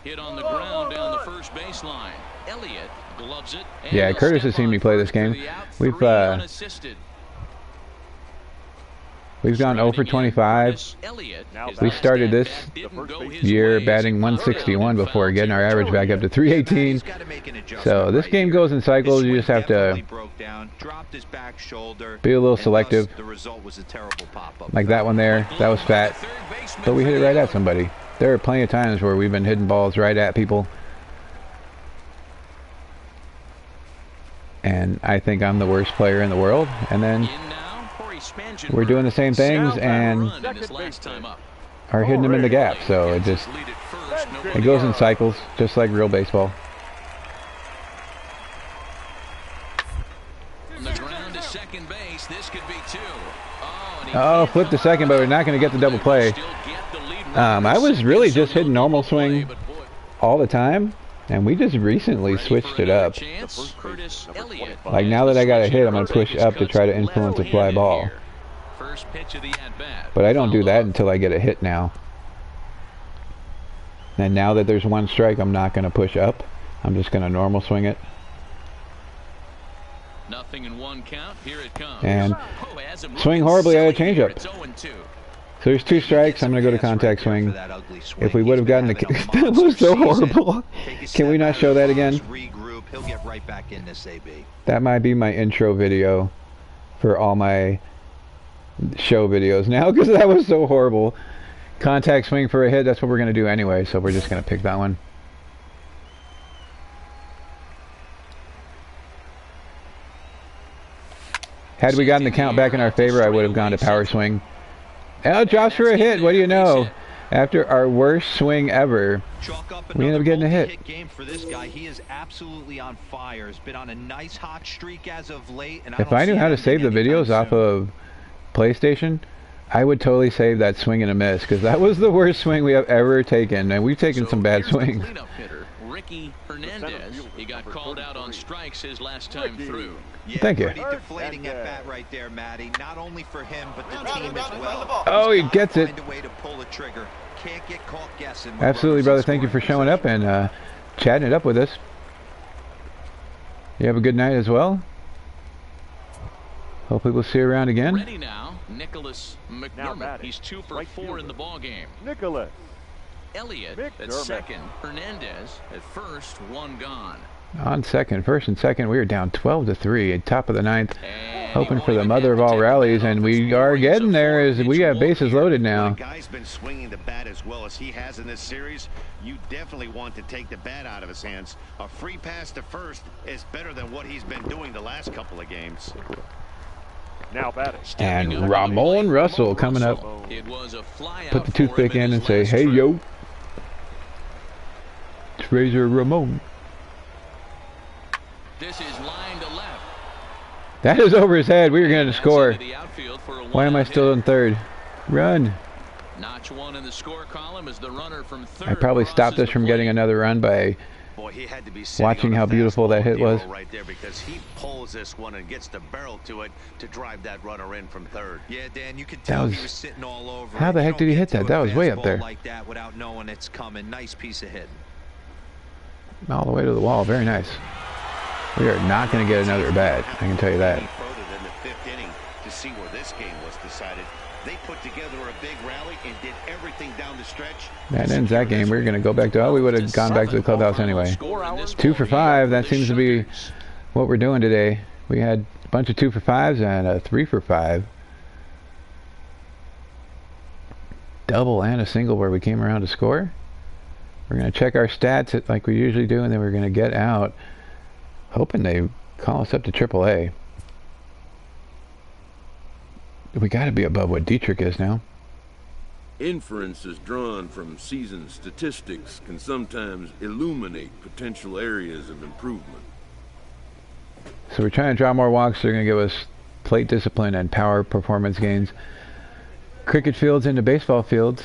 Hit on the ground down the first baseline. Elliott gloves it. Yeah, Curtis has seen me play this game. We've gone 0 for 25. We started this year batting 161 before getting our average back up to 318. So this game goes in cycles. You just have to be a little selective. Like that one there, that was fat. But we hit it right at somebody. There are plenty of times where we've been hitting balls right at people. And I think I'm the worst player in the world. And then we're doing the same things and are hitting them in the gap. So it goes in cycles, just like real baseball. Oh, flip to second, but we're not going to get the double play. I was really just hitting normal swing all the time, and we just recently switched it up. Like now that I got a hit, I'm going to push up to try to influence a fly ball. But I don't do that until I get a hit now. And now that there's one strike, I'm not going to push up. I'm just going to normal swing it. Nothing in one count. Here it comes. And swing horribly at a changeup. So there's 2 strikes. I'm going to go to contact swing. If we would have gotten the... That was so horrible. Can we not show that again? That might be my intro video for all my show videos now, because that was so horrible. Contact swing for a hit, that's what we're going to do anyway, so we're just going to pick that one. Had we gotten the count back in our favor, I would have gone to power swing. Oh, drops for a hit, what do you know? After our worst swing ever, we ended up getting a hit. Game for this guy. He is absolutely on fire. He's been on a nice hot streak as of late. And if I knew how to save the videos off of PlayStation, I would totally save that swing and a miss, because that was the worst swing we have ever taken, and we've taken some bad swings. Ricky Hernandez, he got called out on strikes his last time through. Yeah, thank you. Pretty deflating at bat right there, Matty. Not only for him, but the team as well. Oh, he gets it. Can't get caught guessing. Absolutely, brother. Thank you for showing up and chatting it up with us. You have a good night as well. Hopefully we'll see you around again. Ready now, Nicholas McDermott. He's 2 for 4 in the ball game. Nicholas. Elliott at second. Hernandez at first. 1 gone. On second, first and second, we are down 12-3 at top of the 9th, hoping for the mother of all rallies, and we are getting there as we have bases loaded now. The guy's been swinging the bat as well as he has in this series. You definitely want to take the bat out of his hands. A free pass to first is better than what he's been doing the last couple of games. Now batting. And Ramon Russell coming up. Put the toothpick in and say, "Hey, yo. It's Razor Ramon." This is line to left. That is over his head. We are going to score. Why am I still in third? Run. Notch 1 in the score column is the runner from third. I probably stopped us from getting another run by watching how beautiful that hit was. Right there, because he pulls this one and gets the barrel to it to drive that runner in from third. Yeah, Dan, you could tell he was sitting all over. How the heck did he hit that? That was way up there. Like that without knowing it's coming. Nice piece of hitting. All the way to the wall. Very nice. We are not going to get another bat. I can tell you that. Further than the 5th inning to see where this game was decided. They put together a big rally and did everything down the stretch. That ends that game. We're going to go back to, we would have gone back to the clubhouse anyway. 2 for 5. That seems to be what we're doing today. We had a bunch of 2 for 5s and a 3 for 5. Double and a single where we came around to score. We're going to check our stats like we usually do, and then we're going to get out, hoping they call us up to AAA. We got to be above what Dietrich is now. Inferences drawn from season statistics can sometimes illuminate potential areas of improvement. So we're trying to draw more walks. They're going to give us plate discipline and power performance gains. Cricket fields into baseball fields.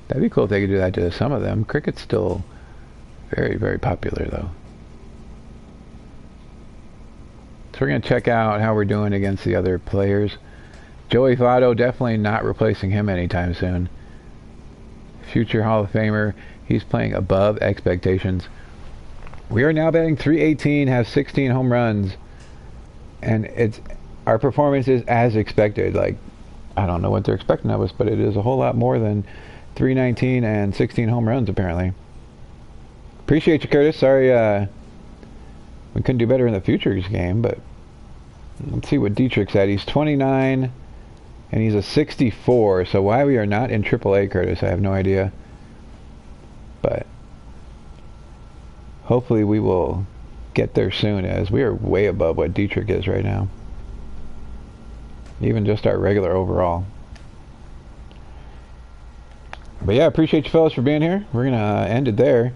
That'd be cool if they could do that to some of them. Cricket's still very, very popular, though. So we're going to check out how we're doing against the other players. Joey Votto, definitely not replacing him anytime soon. Future Hall of Famer. He's playing above expectations. We are now batting .318, have 16 home runs. And our performance is as expected. Like, I don't know what they're expecting of us, but it is a whole lot more than .319 and 16 home runs, apparently. Appreciate you, Curtis. Sorry we couldn't do better in the Futures game, but let's see what Dietrich's at. He's 29, and he's a 64. So why we are not in AAA, Curtis, I have no idea. But hopefully we will get there soon, as we are way above what Dietrich is right now. Even just our regular overall. But yeah, appreciate you fellas for being here. We're going to end it there.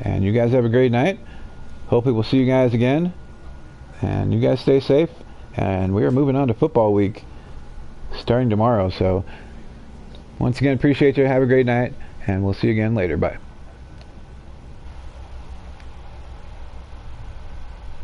And you guys have a great night. Hopefully we'll see you guys again. And you guys stay safe. And we are moving on to football week starting tomorrow. So once again, appreciate you. Have a great night. And we'll see you again later. Bye.